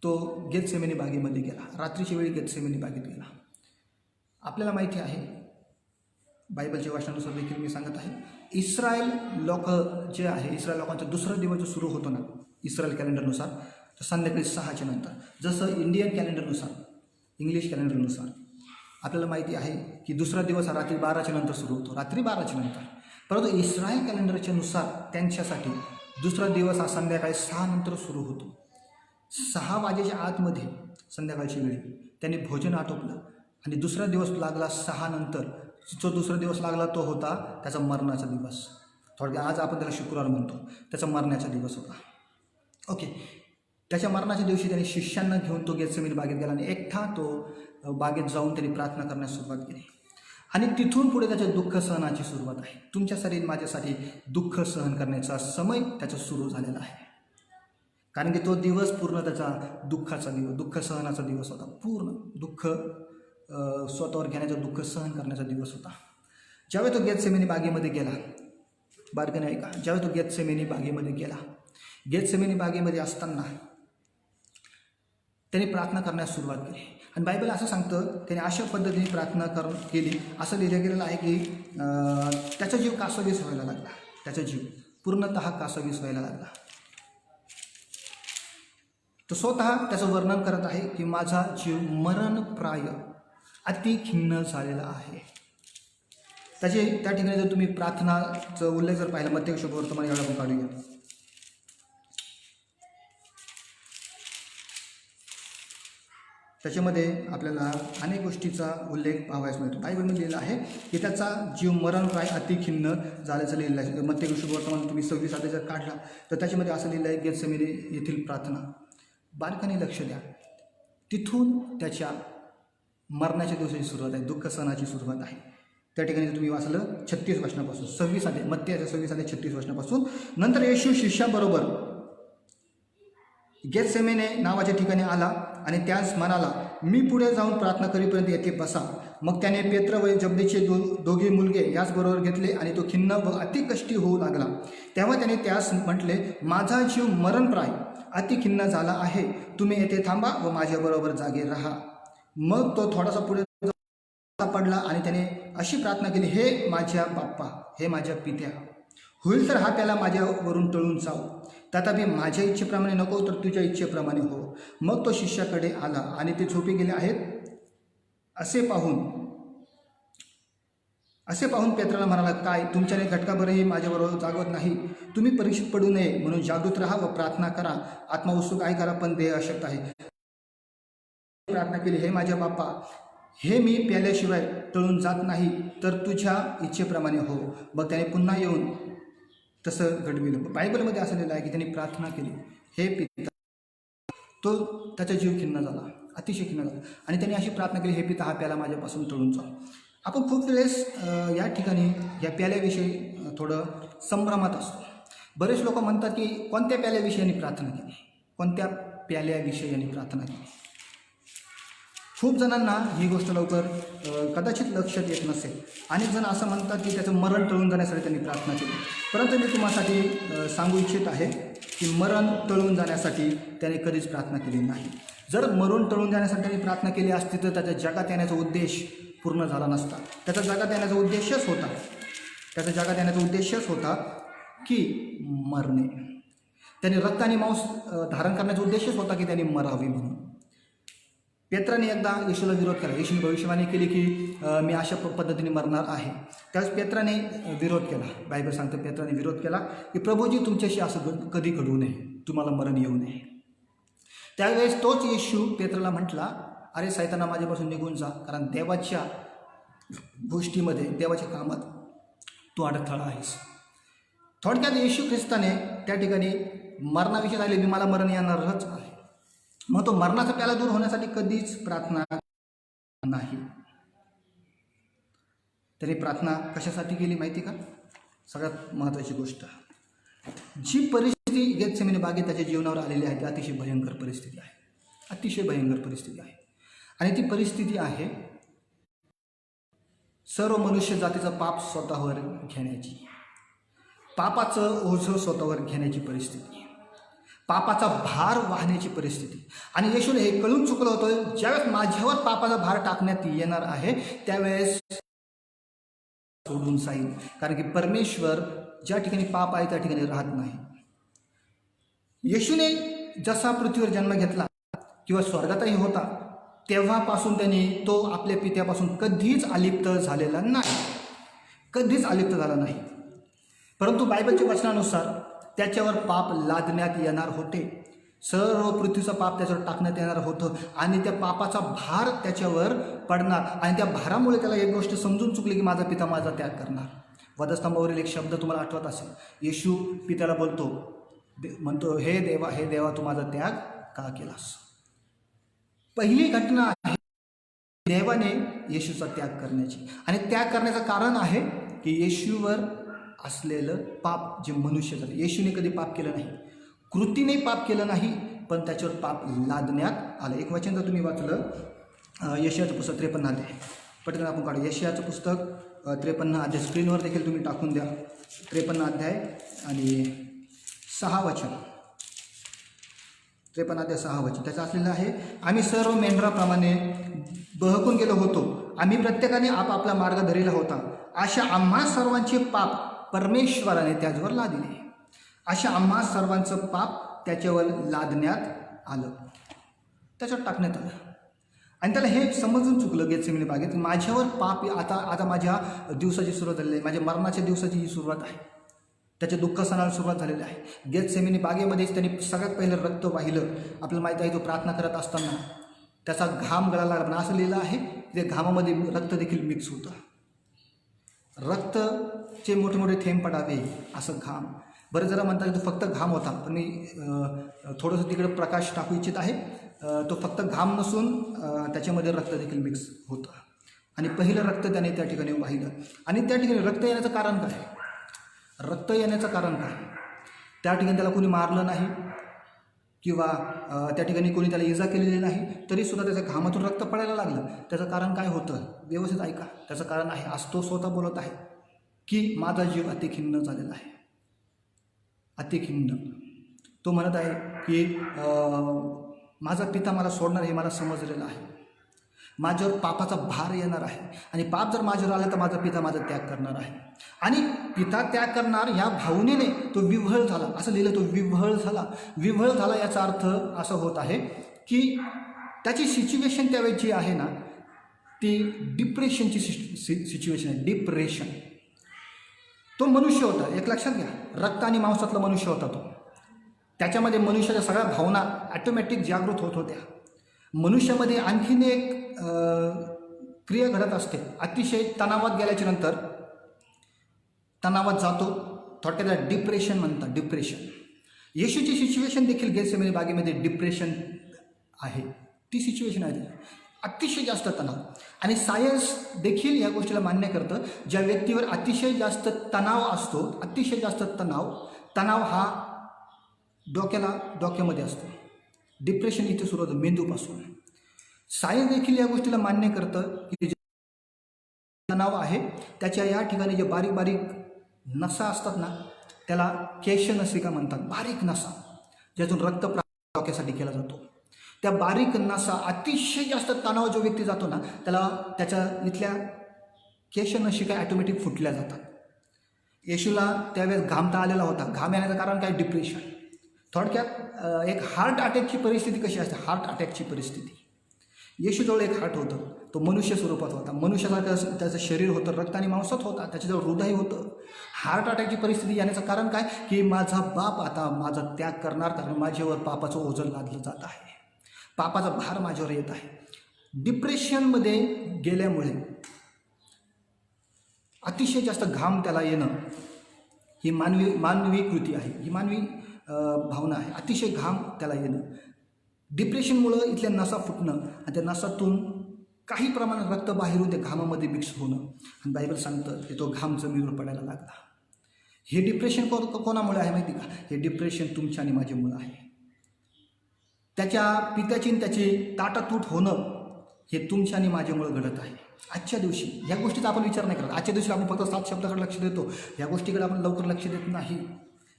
तो गेतसेमनी बागेमध्ये गेला. रात्रीच्या वेळी गेतसेमनी बागेत गेला. आपल्याला माहिती आहे, बायबलच्या वाचनानुसार देखील मी सांगत आहे, इस्रायल लोक जे आहे, इस्रायल लोकांचा दुसरा दिवस जो सुरू होतो ना इस्रायल कॅलेंडरनुसार, तर संध्याकाळी 6च्या नंतर. जसं इंडियन कॅलेंडरनुसार, इंग्लिश कॅलेंडरनुसार आपल्याला माहिती आहे की दुसरा दिवस हा रात्री 12च्या नंतर सुरू होतो, रात्री 12च्या नंतर. परंतु इस्रायल कॅलेंडरच्या नुसार त्यांच्यासाठी दुसरा दिवस हा संध्याकाळी 6 नंतर सुरू होतो. 6 वाजेच्या आतमध्ये संध्याकाळची वेळी त्यांनी भोजन आटोपलं आणि दुसरा दिवस लागला 6 नंतर. जो दुसरा दिवस लागला तो होता त्याचा मरणाचा दिवस. थोडक्यात आज आपण त्याला शुक्रवार म्हणतो. त्याचा मरणाचा दिवस होता. ओके, त्याच्या मरणाच्या दिवशी त्यांनी शिष्यांना घेऊन तो गेतसेमनी बागेत गेला आणि एकटा तो बागेत जाऊन त्यांनी प्रार्थना करण्यास सुरुवात केली आणि तिथून पुढे त्याच्या दुःख सहनाची सुरुवात आहे. तुमच्यासाठी माझ्यासाठी दुःख सहन करण्याचा समय त्याचा सुरू झालेला आहे. कारण की तो दिवस पूर्ण त्याचा दुःखाचा दिवस, दुःख सहनाचा दिवस होता. पूर्ण दुःख स्वतःवर घेण्याचा, दुःख सहन करण्याचा दिवस होता. ज्यावेळी तो गेतसेमनी बागेमध्ये गेला, बारकाईने ऐका, ज्यावेळी तो गेतसेमनी बागेमध्ये गेला, गेतसेमनी बागेमध्ये असताना त्याने प्रार्थना करण्यास सुरुवात केली आणि बायबल असं सांगतं त्याने अशा पद्धतीने प्रार्थना केली. असं लिहिलं गेलेलं आहे की त्याचा जीव कासावीस व्हायला लागला. त्याचा जीव पूर्णतः कासावीस व्हायला लागला. तो स्वतः त्याचं वर्णन करत आहे की माझा जीव मरणप्राय अति खिन्न झालेला आहे. त्या ठिकाणी जर तुम्ही प्रार्थनाचा उल्लेख जर पाहिला, मत्ती शुभवर्तमान यावेळी आपण काढूया. त्याच्यामध्ये आपल्याला अनेक गोष्टीचा उल्लेख पाहावयास मिळतो. बायबलमध्ये लिहिलं आहे की त्याचा जीव मरणप्राय अति खिन्न झाल्याचं लिहिलं आहे. मत्ती शुभवर्तमान तुम्ही 26 अध्याय जर काढला तर त्याच्यामध्ये असं लिहिलं आहे गेतसेमनी येथील प्रार्थना. बारकाईने लक्ष द्या. तिथून त्याच्या मरणाच्या दिवसाची सुरुवात आहे, दुःख सहनाची सुरुवात आहे. त्या ठिकाणी तुम्ही वाचलं 36 वचनापासून 26 अध्याय, मत्ती 26 अध्याय 36 वचनापासून. नंतर येशू शिष्याबरोबर गेत्सेमेने नावाच्या ठिकाणी आला आणि त्यास म्हणाला, मी पुढे जाऊन प्रार्थना करीपर्यंत येथे बसा. मग त्याने पेत्र व जब्देचे दोघे मुलगे याचबरोबर घेतले आणि तो खिन्न व अतिकष्टी होऊ लागला. तेव्हा त्याने त्यास म्हटले, माझा जीव मरणप्राय अति खिन्न झाला आहे, तुम्ही येथे थांबा व माझ्याबरोबर जागे राहा. मग तो थोडासा पुढे पडला आणि त्याने अशी प्रार्थना केली, हे माझ्या बाप्पा, हे माझ्या पित्या, होईल तर हा प्याला माझ्यावरून टळून जाऊ, तथापि माझ्या इच्छेप्रमाणे नको तर तुझ्या इच्छेप्रमाणे हो. मग तो शिष्याकडे आला आणि ते झोपी गेले आहेत असे पाहून पेत्राला म्हणाला, काय तुमच्याने घटकाभरही माझ्याबरोबर जागवत नाही? तुम्ही परीक्षित पडू नये म्हणून जागृत राहा व प्रार्थना करा. आत्मा उत्सुक आहे करा, पण देह अशक्त आहे. प्रार्थना केली, हे माझ्या बाप्पा, हे मी प्याल्याशिवाय टळून जात नाही, तर तुझ्या इच्छेप्रमाणे हो. मग त्याने पुन्हा येऊन तसं घडविलं. बायबलमध्ये असं लिहिलं आहे की त्यांनी प्रार्थना केली, हे पिता. तो त्याचा जीव खिन्न झाला, अतिशय खिन्न झाला आणि त्यांनी अशी प्रार्थना केली, हे पिता, हा प्याला माझ्यापासून टळून जाऊ. आपण खूप वेळेस या ठिकाणी या प्याल्याविषयी थोडं संभ्रमात असतो. बरेच लोक म्हणतात की कोणत्या प्याल्याविषयी यांनी प्रार्थना केली, कोणत्या प्याल्याविषयी यांनी प्रार्थना केली. खूप जणांना ही गोष्ट लवकर कदाचित लक्षात येत नसेल. अनेक जण असं म्हणतात की त्याचं मरण टळून जाण्यासाठी त्यांनी प्रार्थना केली. परंतु मी तुम्हासाठी सांगू इच्छित आहे की मरण टळून जाण्यासाठी त्याने कधीच प्रार्थना केली नाही. जर मरण टळून जाण्यासाठी त्यांनी प्रार्थना केली असती तर त्याच्या जगात येण्याचा उद्देश पूर्ण झाला नसता. त्याचा जगात येण्याचा उद्देशच होता की मरणे. त्याने रक्त आणि मांस धारण करण्याचा उद्देशच होता की त्यांनी मरावे म्हणून. पेत्राने एकदा येशूला विरोध केला. येशूने भविष्यवाणी केली की मी अशा पद्धतीने मरणार आहे. त्यावेळेस पेत्राने विरोध केला. बायबल सांगतं पेत्राने विरोध केला की प्रभूजी, तुमच्याशी असं कधी घडू नये, तुम्हाला मरण येऊ नये. त्यावेळेस तोच येशू पेत्राला म्हटला, अरे सैताना, माझ्यापासून निघून जा, कारण देवाच्या गोष्टीमध्ये, देवाच्या कामात तू अडथळा आहेस. थोडक्यात येशू ख्रिस्ताने त्या ठिकाणी मरणाविषयी राहिले, मी मला मरण येणारच आहे. मग तो मरणाचा प्याला दूर होण्यासाठी कधीच प्रार्थना नाही. त्याने प्रार्थना कशासाठी केली माहिती का? सगळ्यात महत्त्वाची गोष्ट, जी परिस्थिती गेत्सेमनी बागेत त्याच्या जीवनावर आलेली आहे ती अतिशय भयंकर परिस्थिती आहे. अतिशय भयंकर परिस्थिती आहे. आणि ती परिस्थिती आहे सर्व मनुष्य जातीचं पाप स्वतःवर घेण्याची, पापाचं ओझं स्वतःवर घेण्याची परिस्थिती, पापाचा भार वाहण्याची परिस्थिती. आणि येशूने हे कळून चुकलं होतं, ज्यावेळेस माझ्यावर पापाचा भार टाकण्यात येणार आहे त्यावेळेस सोडून जाईल. कारण की परमेश्वर ज्या ठिकाणी पाप आहे त्या ठिकाणी राहत नाही. येशूने जसा पृथ्वीवर जन्म घेतला किंवा स्वर्गातही होता तेव्हापासून त्यांनी तो आपल्या पित्यापासून कधीच अलिप्त झालेला नाही, कधीच अलिप्त झाला नाही. परंतु बायबलच्या वचनानुसार त्याच्यावर पाप लादण्यात येणार होते. सर्व पृथ्वीचं पाप त्याच्यावर टाकण्यात येणार होतं आणि त्या पापाचा भार त्याच्यावर पडणार. आणि त्या भारामुळे त्याला एक गोष्ट समजून चुकली की माझा पिता माझा त्याग करणार. वधस्तंभावरील एक शब्द तुम्हाला आठवत असेल. येशू पित्याला म्हणतो, हे देवा, तू माझा त्याग का केलास? पहिली घटना आहे देवाने येशूचा त्याग करण्याची. आणि त्याग करण्याचं कारण आहे की येशूवर असलेलं पाप जे मनुष्य जातं. येशूने कधी पाप केलं नाही, कृतीने पाप केलं नाही, पण त्याच्यावर पाप लादण्यात आलं. एक वचन जर तुम्ही वाचलं, यशायाचं पुस्तक 53 अध्याय, पटकन आपण काढू. यशायाचं पुस्तक 53 अध्याय स्क्रीनवर देखील तुम्ही टाकून द्या. 53 अध्याय आणि 6 वचन, 53 अध्याय 6 वचन त्याचं असलेलं आहे, आम्ही सर्व मेंढराप्रमाणे बहकून गेलो होतो, आम्ही प्रत्येकाने आपापला मार्ग धरिला होता. अशा आम्हा सर्वांचे पाप परमेश्वराने त्याच्यावर लादले. अशा आम्हा सर्वांचं पाप त्याच्यावर लादण्यात आलं, त्याच्यावर टाकण्यात आलं. आणि त्याला हे समजून चुकलं गेत्सेमनी बागेत, माझ्यावर पाप आता माझ्या दिवसाची सुरुवात झालेली आहे, माझ्या मरणाच्या दिवसाची ही सुरुवात आहे, त्याच्या दुःख सणाला सुरुवात झालेली आहे. गेत्सेमनी बागेमध्येच त्यांनी सगळ्यात पहिलं रक्त वाहिलं. आपल्याला माहिती आहे, तो प्रार्थना करत असताना त्याचा घाम गळाला लागला. पण असं लिहिलं आहे की त्या घामामध्ये रक्त देखील मिक्स होतं. रक्तचे मोठे मोठे थेंब पडावे असं घाम. बरेच जरा म्हणतात तो फक्त घाम होता, पण मी थोडंसं तिकडे प्रकाश टाकू इच्छित आहे. तो फक्त घाम नसून त्याच्यामध्ये रक्त देखील मिक्स होतं. आणि पहिलं रक्त त्याने त्या ठिकाणी वाहिलं. आणि त्या ठिकाणी रक्त येण्याचं कारण काय? रक्त येण्याचं कारण काय? त्या ठिकाणी त्याला कोणी मारलं नाही, किंवा त्या ठिकाणी कोणी त्याला इजा केलेली नाही, तरीसुद्धा त्याच्या घामातून रक्त पडायला लागलं. त्याचं कारण काय होतं? व्यवस्थित ऐका. त्याचं कारण आहे, आज तो स्वतः बोलत आहे की माझा जीव अतिखिन्न झालेला आहे. अतिखिन्न. तो म्हणत आहे की माझा पिता मला सोडणार हे मला समजलेलं आहे. माझ्यावर पापाचा भार येणार आहे आणि पाप जर माझ्यावर आलं तर माझा पिता माझा त्याग करणार आहे. आणि पिता त्याग करणार ह्या भावनेने तो विव्हळ झाला, असं लिहिलं. तो विव्हळ झाला. विव्हळ झाला याचा अर्थ असं होत आहे की त्याची सिच्युएशन त्यावेळेची आहे ना, ती डिप्रेशनची सिच्युएशन आहे. डिप्रेशन. तो मनुष्य होता, एक लक्षात घ्या, रक्त आणि मांसातला मनुष्य होता तो. त्याच्यामध्ये मनुष्याच्या सगळ्या भावना ॲटोमॅटिक जागृत होत होत्या. मनुष्यामध्ये आणखीन एक क्रिया घडत असते. अतिशय तणावात गेल्याच्या नंतर तणावात जातो, थोडक्यात डिप्रेशन म्हणतात. डिप्रेशन. येशूची सिच्युएशन देखील गेत्सेमनी बागेमध्ये डिप्रेशन आहे. ती सिच्युएशन आहे अतिशय जास्त तणाव. आणि सायन्स देखील या गोष्टीला मान्य करतं, ज्या व्यक्तीवर अतिशय जास्त तणाव असतो, अतिशय जास्त तणाव हा डोक्यामध्ये असतो. डिप्रेशन इथे सुरू होतं मेंदूपासून. सायन्स देखील या गोष्टीला मान्य करतं की जे तणाव आहे त्याच्या या ठिकाणी जे बारीक बारीक नसा असतात ना, त्याला केशनसिका म्हणतात. बारीक नसा ज्यातून रक्त डोक्यासाठी केला जातो. त्या बारीक नसा, अतिशय जास्त तणाव जो व्यक्ती जातो ना, त्याला त्याच्या इथल्या केशनसिका ॲटोमॅटिक फुटल्या जातात. येशूला त्यावेळेस घामता आलेला होता. घाम येण्याचं कारण काय? डिप्रेशन. थोडक्यात एक हार्ट अटॅकची परिस्थिती कशी असते? हार्ट अटॅकची परिस्थिती. येशूजवळ एक हार्ट होतं, तो मनुष्य स्वरूपात होता. मनुष्यासारखं त्याचं शरीर होतं, रक्त आणि मांसात होता. त्याच्याजवळ हृदय होतं. हार्ट अटॅकची परिस्थिती येण्याचं कारण काय? की माझा बाप आता माझा त्याग करणार, कारण माझ्यावर पापाचं ओझं लादलं जात आहे, पापाचा भार माझ्यावर येत आहे. डिप्रेशनमध्ये गेल्यामुळे अतिशय जास्त घाम त्याला येणं ही मानवी कृती आहे, ही मानवी भावना आहे. अतिशय घाम त्याला येणं, डिप्रेशनमुळं इथल्या नसा फुटणं आणि त्या नसातून काही प्रमाणात रक्त बाहेरून त्या घामामध्ये मिक्स होणं. आणि बायबल सांगतं की तो घाम जमिनीवर पडायला लागला. हे डिप्रेशन कोणामुळे आहे माहिती का? हे डिप्रेशन तुमच्या आणि माझ्यामुळं आहे. त्याच्या पित्याची आणि त्याची ताटातूट होणं हे तुमच्या आणि माझ्यामुळं घडत आहे. आजच्या दिवशी या गोष्टीचा आपण विचार नाही करत. आजच्या दिवशी आपण फक्त 7 शब्दाकडे लक्ष देतो, या गोष्टीकडे आपण लवकर लक्ष देत नाही.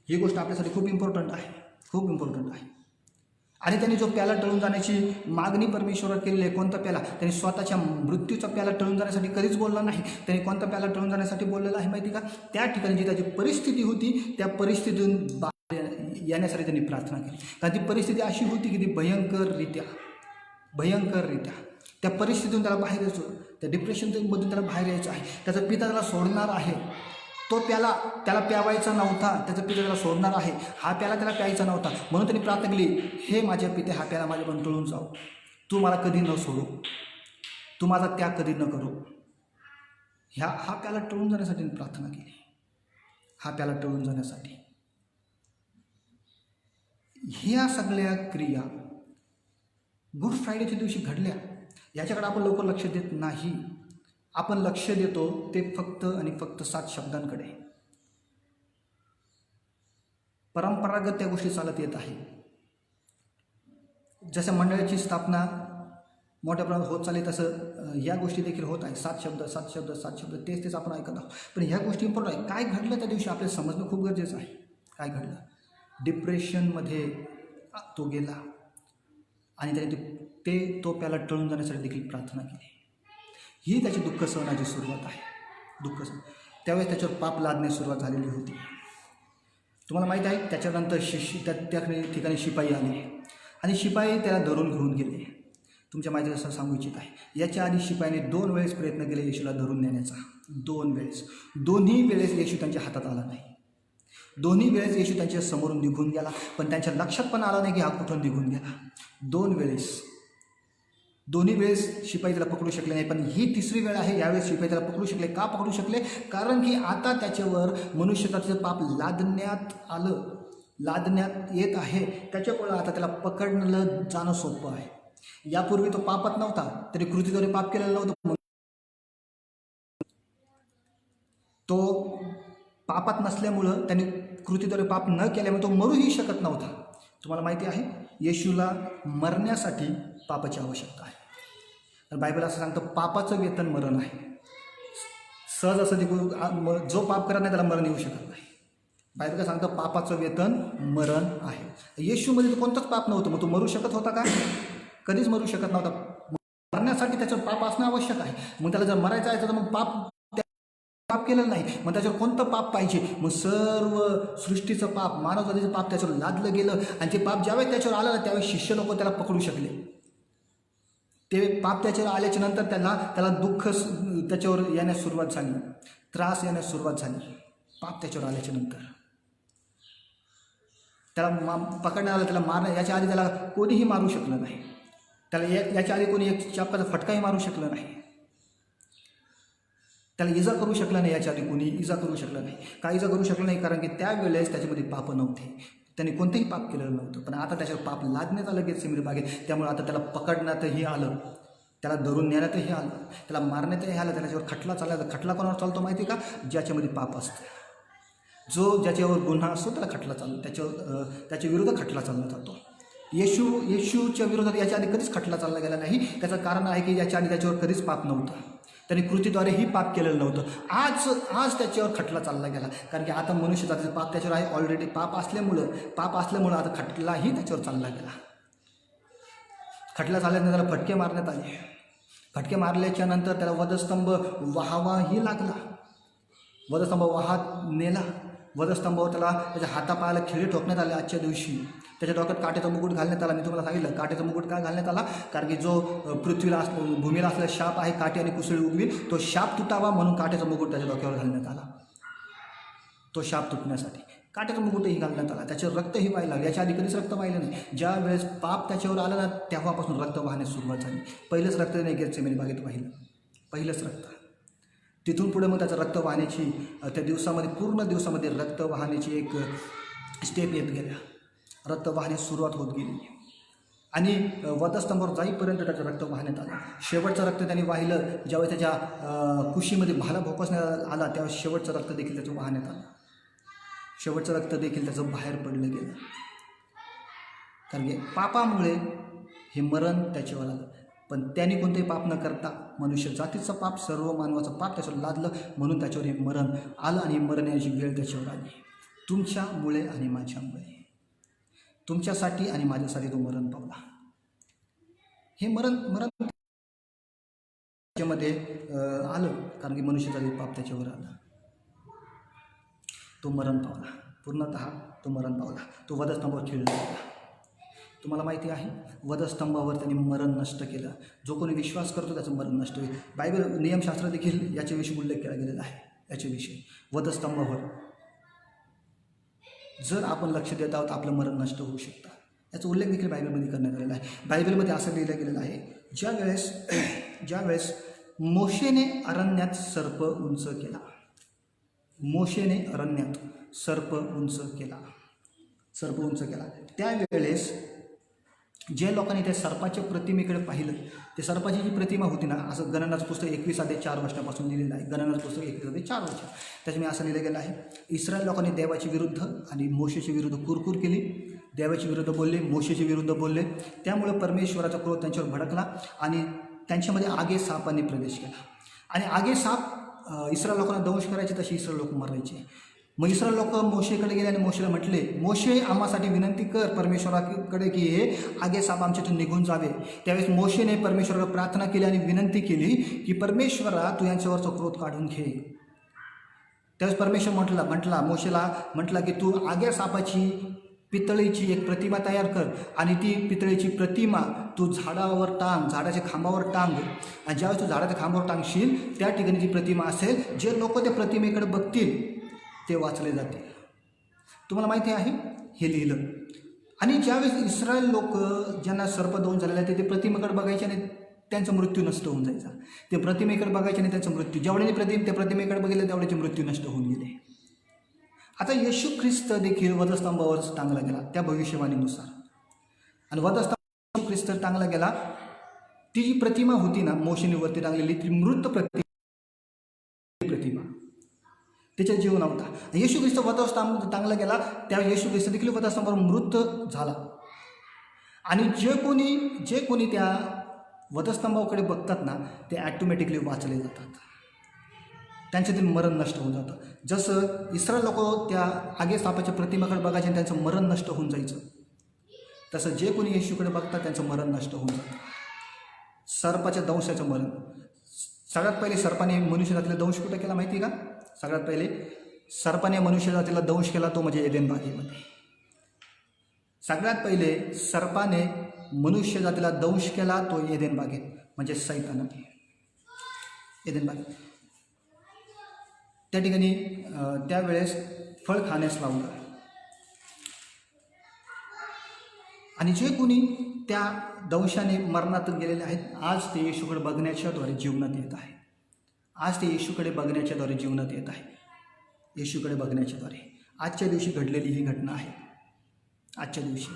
ही गोष्ट आपल्यासाठी खूप इम्पॉर्टंट आहे, खूप इम्पॉर्टंट आहे. आणि त्यांनी जो प्याला टळून जाण्याची मागणी परमेश्वरावर केलेली आहे, कोणता प्याला? त्यांनी स्वतःच्या मृत्यूचा प्याला टळून जाण्यासाठी कधीच बोलला नाही. त्यांनी कोणता प्याला टळून जाण्यासाठी बोललेला आहे माहिती का? त्या ठिकाणी जी त्याची परिस्थिती होती, त्या परिस्थितीतून बाहेर येण्यासाठी त्यांनी प्रार्थना केली. कारण ती परिस्थिती अशी होती की ती भयंकररित्या त्या परिस्थितीतून त्याला बाहेर यायचं, त्या डिप्रेशनमधून त्याला बाहेर यायचं आहे. त्याचा पिता त्याला सोडणार आहे. तो प्याला त्याला प्यावायचा नव्हता, त्याचा पिता त्याला सोडणार आहे. हा प्याला त्याला प्यायचा नव्हता, म्हणून त्यांनी प्रार्थना केली, हे माझ्या पिते, हा प्याला माझ्याकडून टळून जाऊ, तू मला कधी न सोडू, तू माझा त्याग कधी न करू. हा प्याला टळून जाण्यासाठी प्रार्थना केली. हा प्याला टळून जाण्यासाठी. ह्या सगळ्या क्रिया गुड फ्रायडेच्या दिवशी घडल्या. याच्याकडे आपण लवकर लक्ष देत नाही. आपण लक्ष देतो ते फक्त आणि फक्त 7 शब्दांकडे. परंपरागत त्या गोष्टी चालत येत आहे. जसं मंडळाची स्थापना मोठ्या प्रमाणात होत चालली, तसं या गोष्टी देखील होत आहे. 7 शब्द तेच आपण ऐकत आहोत. पण ह्या गोष्टी इम्पॉर्टंट आहे. काय घडलं त्या दिवशी आपल्याला समजणं खूप गरजेचं आहे. काय घडलं? डिप्रेशनमध्ये तो गेला आणि त्याने तो प्याला टळून जाण्यासाठी देखील प्रार्थना केली. ही त्याची दुःख सहनाची सुरुवात आहे. त्यावेळेस त्याच्यावर पाप लादण्यास सुरुवात झालेली होती. तुम्हाला माहीत आहे, त्याच्यानंतर त्या ठिकाणी शिपाई आले आणि शिपाई त्याला धरून घेऊन गेले. तुमच्या माहिती असं सांगू इच्छित आहे, याच्या आधी शिपाईने 2 वेळेस प्रयत्न केले येशूला धरून नेण्याचा. 2 वेळेस. दोन्ही वेळेस येशू त्यांच्या हातात आला नाही. दोन्ही वेळेस येशू त्यांच्या समोरून निघून गेला, पण त्यांच्या लक्षात पण आला नाही की हा कुठून निघून गेला. 2 वेळेस. दोन्ही वेळेस शिपाई त्याला पकडू शकले नाही, पण ही 3री वेळ आहे. यावेळेस शिपाई त्याला पकडू शकले. का पकडू शकले? कारण की आता त्याच्यावर मनुष्यत्वाचं पाप लादण्यात येत आहे. त्याच्यामुळं आता त्याला पकडलं जाणं सोपं आहे. यापूर्वी तो पापात नव्हता, तरी कृतीद्वारे पाप केलेलं नव्हतं. तो पापात नसल्यामुळं, त्याने कृतीद्वारे पाप न केल्यामुळे तो मरूही शकत नव्हता. तुम्हाला माहिती आहे, येशूला मरण्यासाठी पापाची आवश्यकता आहे. तर बायबल असं सांगतं पापाचं वेतन मरण आहे. सहज असं जो पाप करत नाही त्याला मरण येऊ शकत नाही. बायबल काय सांगतं पापाचं वेतन मरण आहे. येशूमध्ये तर कोणतंच पाप नव्हतं, मग तो मरू शकत होता का? कधीच मरू शकत नव्हता. मरण्यासाठी त्याचं पाप असणं आवश्यक आहे. मग त्याला जर मरायचं आहे तर मग पाप केलेलं नाही, मग त्याच्यावर कोणतं पाप पाहिजे? मग सर्व सृष्टीचं पाप, मानवजातीचं पाप त्याच्यावर लादलं गेलं आणि ते पाप ज्यावेळेस त्याच्यावर आलं ना त्यावेळेस शिष्य लोक त्याला पकडू शकले. ते पाप त्याच्यावर आल्याच्या नंतर त्याला दुःख त्याच्यावर येण्यास सुरुवात झाली, त्रास येण्यास सुरुवात झाली. पाप त्याच्यावर आल्याच्या नंतर त्याला पकडण्यात आलं, त्याला मारणं, याच्या आधी त्याला कोणीही मारू शकलं नाही. त्याला याच्या आधी कोणी एक चापकाचा फटकाही मारू शकलं नाही. त्याला इजा करू शकला नाही. याच्या आधी कोणी इजा करू शकलं नाही. का इजा करू शकलं नाही? कारण की त्यावेळेस त्याच्यामध्ये पाप नव्हते, त्याने कोणतेही पाप केलेलं नव्हतं. पण आता त्याच्यावर पाप लादण्यात आलं गेतसेमनी बागेत. त्यामुळे आता त्याला पकडण्यातही आलं, त्याला धरून नेण्यातही आलं, त्याला मारण्यातही आलं. त्याच्यावर खटला चालला. खटला कोणावर चालतो माहिती का? ज्याच्यामध्ये पाप असतं, ज्याच्यावर गुन्हा असतो त्याला खटला चालतो, त्याच्या विरुद्ध खटला चालला जातो. येशूच्या विरोधात याच्या आधी कधीच खटला चालला गेला नाही. त्याचं कारण आहे की याच्या आधी त्याच्यावर कधीच पाप नव्हतं, त्याने कृतीद्वारेही पाप केलेलं नव्हतं. आज त्याच्यावर खटला चालला गेला, कारण की आता मनुष्य जातीचं पाप त्याच्यावर आहे ऑलरेडी. पाप असल्यामुळं आता खटलाही त्याच्यावर चालला गेला. खटला चालल्यानंतर त्याला फटके मारण्यात आले. फटके मारल्याच्या नंतर त्याला वधस्तंभ वाहावाही लागला. वधस्तंभ वाहात नेला. वधस्तंभावर त्याच्या हातापायाला खिळे ठोकण्यात आले. आजच्या दिवशी त्याच्या डोक्यात काट्याचा मुकुट घालण्यात आला. मी तुम्हाला सांगितलं काट्याचा मुकुट का घालण्यात आला? कारण की जो भूमीला असलेला शाप आहे, काटे आणि कुसळी उगवी, तो शाप तुटावा म्हणून काट्याचा मुकुट त्याच्या डोक्यावर घालण्यात आला. तो शाप तुटण्यासाठी काट्याचा मुकुटही घालण्यात आला. त्याच्यावर रक्तही व्हायला लागलं. याच्या आधी कधीच रक्त वाहिलं नाही. ज्या वेळेस पाप त्याच्यावर आलं ना तेव्हापासून रक्त वाहण्यास सुरुवात झाली. पहिलंच रक्त नाही गेतसेमनी बागेत वाहिलं, पहिलंच रक्त. तिथून पुढे मग त्याचं रक्त वाहण्याची त्या दिवसामध्ये, पूर्ण दिवसामध्ये रक्त वाहण्याची एक स्टेप येत गेल्या. रक्त वाहण्यास सुरुवात होत गेली आणि वधस्तंभावर जाईपर्यंत त्याचं रक्त वाहण्यात आलं. शेवटचं रक्त त्यांनी वाहिलं ज्यावेळेस त्याच्या कुशीमध्ये भाला भोकसण्यात आला, त्यावेळेस शेवटचं रक्त देखील त्याचं वाहण्यात आलं. शेवटचं रक्त देखील त्याचं बाहेर पडलं गेलं. कारण की पापामुळे हे मरण त्याच्यावर आलं. पण त्याने कोणतेही पाप न करता मनुष्य जातीचं पाप, सर्व मानवाचं पाप त्याच्यावर लादलं, म्हणून त्याच्यावर हे मरण आलं आणि मरण याची वेळ त्याच्यावर आली. तुमच्यामुळे आणि माझ्यामुळे, तुमच्यासाठी आणि माझ्यासाठी तो मरण पावला. हे मरण त्याच्यामध्ये आलं कारण की मनुष्याचा पाप त्याच्यावर आला. तो मरण पावला, पूर्णतः तो मरण पावला. तो वधस्तंभावर खिळला गेला. तुम्हाला माहिती आहे वधस्तंभावर त्यांनी मरण नष्ट केलं. जो कोणी विश्वास करतो त्याचं मरण नष्ट होईल. बायबल नियमशास्त्र देखील याच्याविषयी उल्लेख केला गेलेला आहे. याच्याविषयी वधस्तंभावर जर आपण लक्ष देत आहोत आपलं मरण नष्ट होऊ शकतं. याचा उल्लेख देखील बायबलमध्ये करण्यात आलेला आहे. बायबलमध्ये असं लिहिलं गेलेलं आहे, ज्यावेळेस मोशेने अरण्यात सर्प उंच केला, मोशेने अरण्यात सर्प उंच केला, त्यावेळेस जे लोकांनी त्या सर्पाच्या प्रतिमेकडे पाहिलं, ते सर्पाची जी प्रतिमा होती ना, असं गणनाचं पुस्तक 21:4 वर्षापासून लिहिलेलं आहे. गणनाचं पुस्तक 21:4 वर्ष. त्याच्यामुळे असं लिहिलं गेलं आहे, इस्रायल लोकांनी देवाच्या विरुद्ध आणि मोशेच्या विरुद्ध कुरकुर केली. देवाच्या विरुद्ध बोलले, मोशेच्या विरुद्ध बोलले. त्यामुळे परमेश्वराचा क्रोध त्यांच्यावर भडकला आणि त्यांच्यामध्ये आगे सापाने प्रवेश केला. आणि आगे साप इस्रायल लोकांना दंश करायचे, तसे इस्रायल लोक मरायचे. मग इस्रायल लोक मोशेकडे गेले आणि मोशेला म्हटले, मोशे आम्हासाठी विनंती कर परमेश्वराकडे की हे आगे साप आमच्यातून निघून जावे. त्यावेळेस मोशेने परमेश्वराला प्रार्थना केली आणि विनंती केली की परमेश्वरा तू यांच्यावरचा क्रोध काढून घे. त्यावेळेस परमेश्वर मोशेला म्हटला की तू आग्या सापाची पितळेची एक प्रतिमा तयार कर आणि ती पितळेची प्रतिमा तू झाडावर टांग, झाडाच्या खांबावर टांग. आणि ज्यावेळेस तू झाडाच्या खांबावर टांगशील त्या ठिकाणी जी प्रतिमा असेल, जे लोक त्या प्रतिमेकडे बघतील ते वाचले जातील. तुम्हाला माहिती आहे हे लिहिलं. आणि ज्यावेळेस इस्रायल लोक ज्यांना सर्पदंश झालेला आहे ते प्रतिमेकडे बघायचे आणि त्यांचा मृत्यू नष्ट होऊन जायचा. ते प्रतिमेकडे बघायचे आणि त्यांचा मृत्यू, जेवढ्याने त्या प्रतिमेकडे बघितलं तेवढ्याचे मृत्यू नष्ट होऊन गेले. आता येशू ख्रिस्त देखील वधस्तंभावर टांगला गेला त्या भविष्यवाणीनुसार. आणि वधस्तंभावर येशू ख्रिस्त टांगला गेला. ती जी प्रतिमा होती ना मोशेने वरती टांगलेली, ती मृत प्रतिमा, त्याचा जीव नव्हता. येशू ख्रिस्त वधस्तंभावर टांगला गेला, त्या येशू ख्रिस्त देखील वधस्तंभावर मृत झाला. आणि जे कोणी त्या वधस्तंभाकडे बघतात ना, ते ॲटोमॅटिकली वाचले जातात, त्यांच्यातील मरण नष्ट होऊन जातं. जसं इस्रायल लोक त्या आगे सापाच्या प्रतिमेकडे बघायचे आणि त्यांचं मरण नष्ट होऊन जायचं, तसं जे कोणी येशूकडे बघतात त्यांचं मरण नष्ट होऊन जातं. सर्पाच्या दंशाचं मरण. सगळ्यात पहिले सर्पाने मनुष्य जातीला दंश कुठं केला माहिती आहे का? सगळ्यात पहिले सर्पाने मनुष्य जातीला दंश केला तो म्हणजे एदेन बागेमध्ये. सगळ्यात पहिले सर्पाने मनुष्य जातीला दंश केला तो एदेन बागेत, म्हणजे सैतानाने एदेन बागेत. त्या ठिकाणी त्यावेळेस फळ खाण्यास लावलं. आणि जे कोणी त्या दंशाने मरणात गेलेले आहेत, आज ते येशूकडे बघण्याच्याद्वारे जीवनात येत आहे. आज ते येशूकडे बघण्याच्याद्वारे जीवनात येत आहे. येशूकडे बघण्याच्याद्वारे आजच्या दिवशी घडलेली ही घटना आहे. आजच्या दिवशी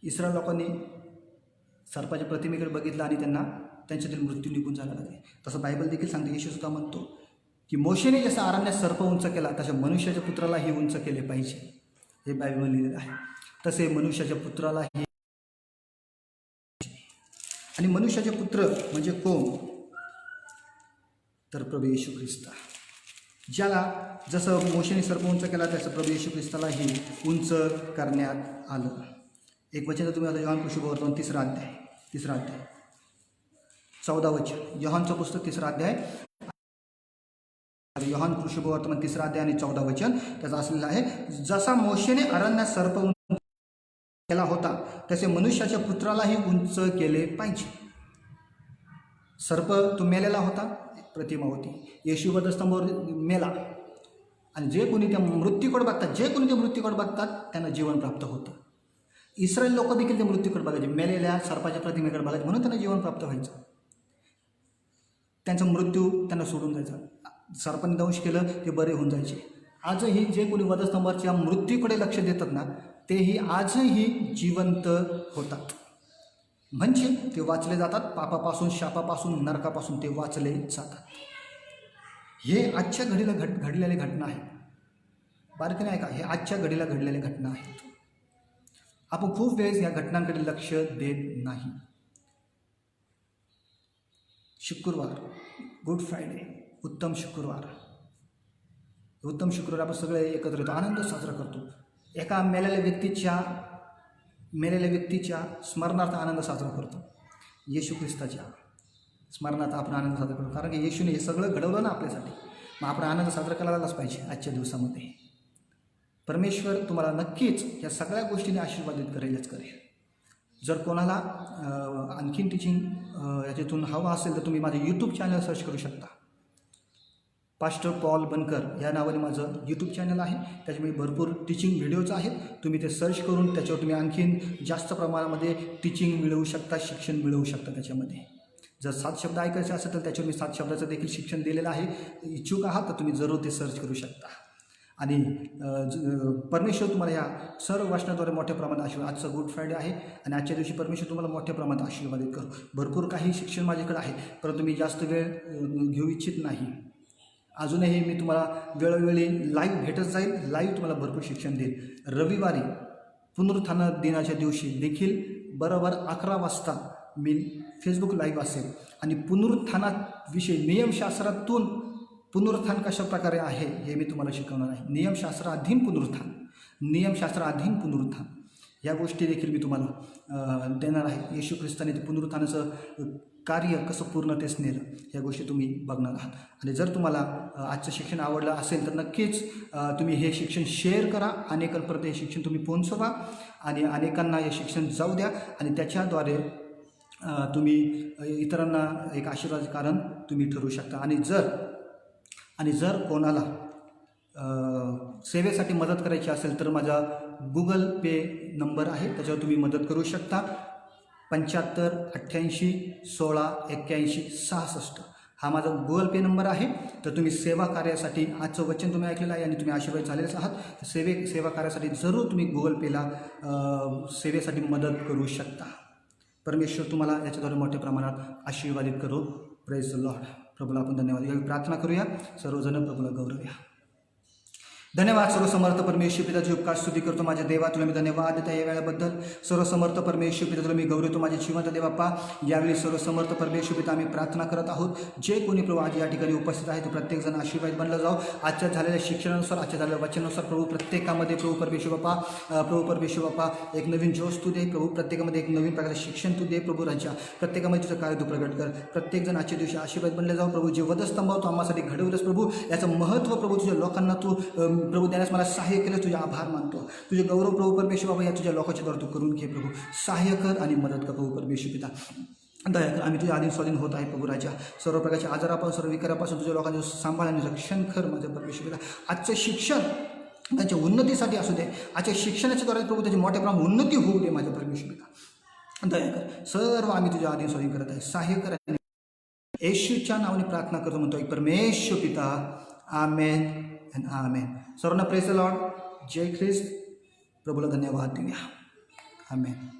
इस्रायल लोकांनी सर्पाच्या प्रतिमेकडे बघितलं आणि त्यांना त्यांच्यातील मृत्यू निघून जायला लागले. तसं बायबल देखील सांगते, येशूसुद्धा म्हणतो की मोशेने जसा अरण्यात सर्प उंच केला तशा मनुष्याच्या पुत्रालाही उंच केले पाहिजे. हे बायबल लिहिलेलं आहे. तसे मनुष्याच्या पुत्रालाही. आणि मनुष्याचे पुत्र म्हणजे कोण? तर प्रभू येशू ख्रिस्त, ज्याला जसं मोशेने सर्प उंच केला तसं प्रभू येशू ख्रिस्तालाही उंच करण्यात आलं. एक वचन तुम्ही आता योहान शुभवर्तमान 3रा अध्याय 14 वचन. योहानचं पुस्तक 3रा अध्याय, योहान शुभवर्तमान 3रा अध्याय आणि 14 वचन त्याचं असलेलं आहे. जसा मोशेने अरण्यात सर्प उंच केला होता तसे मनुष्याच्या पुत्रालाही उंच केले पाहिजे. सर्प तो मेलेला होता, प्रतिमा होती. येशू वधस्तंभावर मेला आणि जे कोणी त्या मृत्यूकडे बघतात त्यांना जीवन प्राप्त होतं. इस्रायल लोक देखील त्या मृत्यूकडे बघायचे, मेलेल्या सर्पाच्या प्रतिमेकडे बघायचे, म्हणून त्यांना जीवन प्राप्त व्हायचं. त्यांचा मृत्यू त्यांना सोडून जायचा. सर्पाने दंश केलं ते बरे होऊन जायचे. आजही जे कोणी वधस्तंभाच्या मृत्यूकडे लक्ष देतात ना, तेही आजही जिवंत होतात. म्हणजे ते वाचले जातात. पापापासून, शापापासून, नरकापासून ते वाचले जातात. हे आजच्या घडीला घडलेली घटना आहे. बारकाईने ऐका, हे आजच्या घडीला घडलेल्या घटना आहेत. आपण खूप वेळेस या घटनांकडे लक्ष देत नाही. शुक्रवार, गुड फ्रायडे, उत्तम शुक्रवार आपण सगळे एकत्र येतो, आनंद साजरा करतो. एका मेलेल्या व्यक्तीच्या स्मरणार्थ आनंद साजरा करतो. येशू ख्रिस्ताच्या स्मरणार्थ आपण आनंद साजरा करतो, कारण की येशूने हे सगळं घडवलं ना आपल्यासाठी. मग आपण आनंद साजरा करायलाच पाहिजे आजच्या दिवसामध्ये. परमेश्वर तुम्हाला नक्कीच या सगळ्या गोष्टीने आशीर्वादित करेल. जर कोणाला आणखीन टीचिंग याच्यातून हवं असेल तर तुम्ही माझे यूट्यूब चॅनल सर्च करू शकता. पास्टर पॉल बनकर या नावाने माझं यूट्यूब चॅनल आहे. त्याच्यामध्ये भरपूर टीचिंग व्हिडिओज आहेत. तुम्ही ते सर्च करून त्याच्यावर तुम्ही आणखीन जास्त प्रमाणामध्ये टीचिंग मिळवू शकता, शिक्षण मिळवू शकता. त्याच्यामध्ये जर 7 शब्द ऐकायचे असेल तर त्याच्यावर मी 7 शब्दाचं देखील शिक्षण दिलेलं आहे. इच्छुक आहात तर तुम्ही जरूर ते सर्च करू शकता. आणि परमेश्वर तुम्हाला या सर्व वचनाद्वारे मोठ्या प्रमाणात आशीर्वाद. आजचा गुड फ्रायडे आहे आणि आजच्या दिवशी परमेश्वर तुम्हाला मोठ्या प्रमाणात आशीर्वादित करू. भरपूर काही शिक्षण माझ्याकडे आहे, परंतु मी जास्त वेळ घेऊ इच्छित नाही. अजूनही मी तुम्हाला वेळोवेळी लाईव्ह भेटत जाईल. लाईव्ह तुम्हाला भरपूर शिक्षण देईल. रविवारी पुनरुत्थान दिनाच्या दिवशी देखील बरोबर 11 वाजता मी फेसबुक लाईव्ह असेल आणि पुनरुत्थानाविषयी नियमशास्त्रातून पुनरुत्थान कशा प्रकारे आहे हे मी तुम्हाला शिकवणार आहे. नियमशास्त्राधीन पुनरुत्थान या गोष्टी देखील मी तुम्हाला देणार आहे. येशू ख्रिस्ताने ते पुनरुत्थानाचं कार्य कसं पूर्णतेस नेलं या गोष्टी तुम्ही बघणार आहात. आणि जर तुम्हाला आजचं शिक्षण आवडलं असेल तर नक्कीच तुम्ही हे शिक्षण शेअर करा. अनेकांपर्यंत हे शिक्षण तुम्ही पोहोचवा आणि अनेकांना हे शिक्षण जाऊ द्या आणि त्याच्याद्वारे तुम्ही इतरांना एक आशीर्वादाचं कारण तुम्ही ठरू शकता. आणि जर कोणाला सेवेसाठी मदत करायची असेल तर माझा गुगल पे नंबर आहे, त्याच्यावर तुम्ही मदत करू शकता. 75 88 16 81 66 हा माझा गुगल पे नंबर आहे. तर तुम्ही सेवा कार्यासाठी आजचं वचन तुम्ही ऐकलेलं आहे आणि तुम्ही आशीर्वाद झालेलेच आहात. सेवा कार्यासाठी जरूर तुम्ही गुगल पेला सेवेसाठी मदत करू शकता. परमेश्वर तुम्हाला याच्याद्वारे मोठ्या प्रमाणात आशीर्वादित करू. Praise the Lord. प्रभूला आपण धन्यवाद. यावेळी प्रार्थना करूया. सर्वजण प्रभूला गौरवूया. धन्यवाद सर्वसमर्थ परमेश्वर पिता, तुझे उपकार स्तुती करतो माझ्या देवा. तुला मी धन्यवाद देतो या वेळेबद्दल. सर्वसमर्थ परमेश्वर पिता, तुला मी गौरवतो माझे जिवंत देवाप्पा. यावेळी सर्वसमर्थ परमेश्वर पिता आम्ही प्रार्थना करत आहोत. जे कोणी प्रभू आज या ठिकाणी उपस्थित आहे तो प्रत्येकजण आशीर्वाद बनला जाऊ. आजच्या झालेल्या शिक्षणानुसार, आजच्या झालेल्या वचनानुसार प्रभू प्रत्येकामध्ये प्रभू परमेश्वर बाप्पा एक नवीन जोश तू दे प्रभू. प्रत्येकामध्ये एक नवीन प्रकारचे शिक्षण तू दे प्रभू. राजा प्रत्येकामध्ये तुझं कार्य तू प्रगट कर. प्रत्येकजण आजच्या दिवशी आशीर्वाद बनले जाऊ प्रभू. जे वधस्तंभ तू आम्हासाठी घडवलंस प्रभू, याचं महत्त्व प्रभू तुझ्या लोकांना तू प्रभू देण्यास मला सहाय्य केलं. तुझे आभार मानतो. तुझे गौरव प्रभू परमेश्वर बाबा या तुझ्या लोकांच्या द्वारे तू करून घे प्रभू. सहाय्य कर आणि मदत कर प्रभू परमेश्वर पिता. दया कर. आम्ही तुझ्या आधीन स्वाधीन होत आहे प्रभू. राजा सर्व प्रकारच्या आजारापासून, सर्व विकारापासून तुझ्या लोकांचे सांभाळ आणि रक्षण कर माझं परमेश्वर पिता. आजचं शिक्षण त्यांच्या उन्नतीसाठी असू दे. आजच्या शिक्षणाच्या द्वारे प्रभू त्याची मोठ्या प्रमाणात उन्नती होऊ दे माझ्या परमेश्वर पिता. दया कर. सर्व आम्ही तुझ्या आधीन स्वाधीन करत आहे. सहाय्य कर. येशूच्या नावाने प्रार्थना करतो म्हणतो एक परमेश्वर पिता. आमेन अँड आमेन. सर्वांना प्रेज द लॉर्ड. जय ख्रिस्त. प्रभूला धन्यवाद देऊया. आमेन.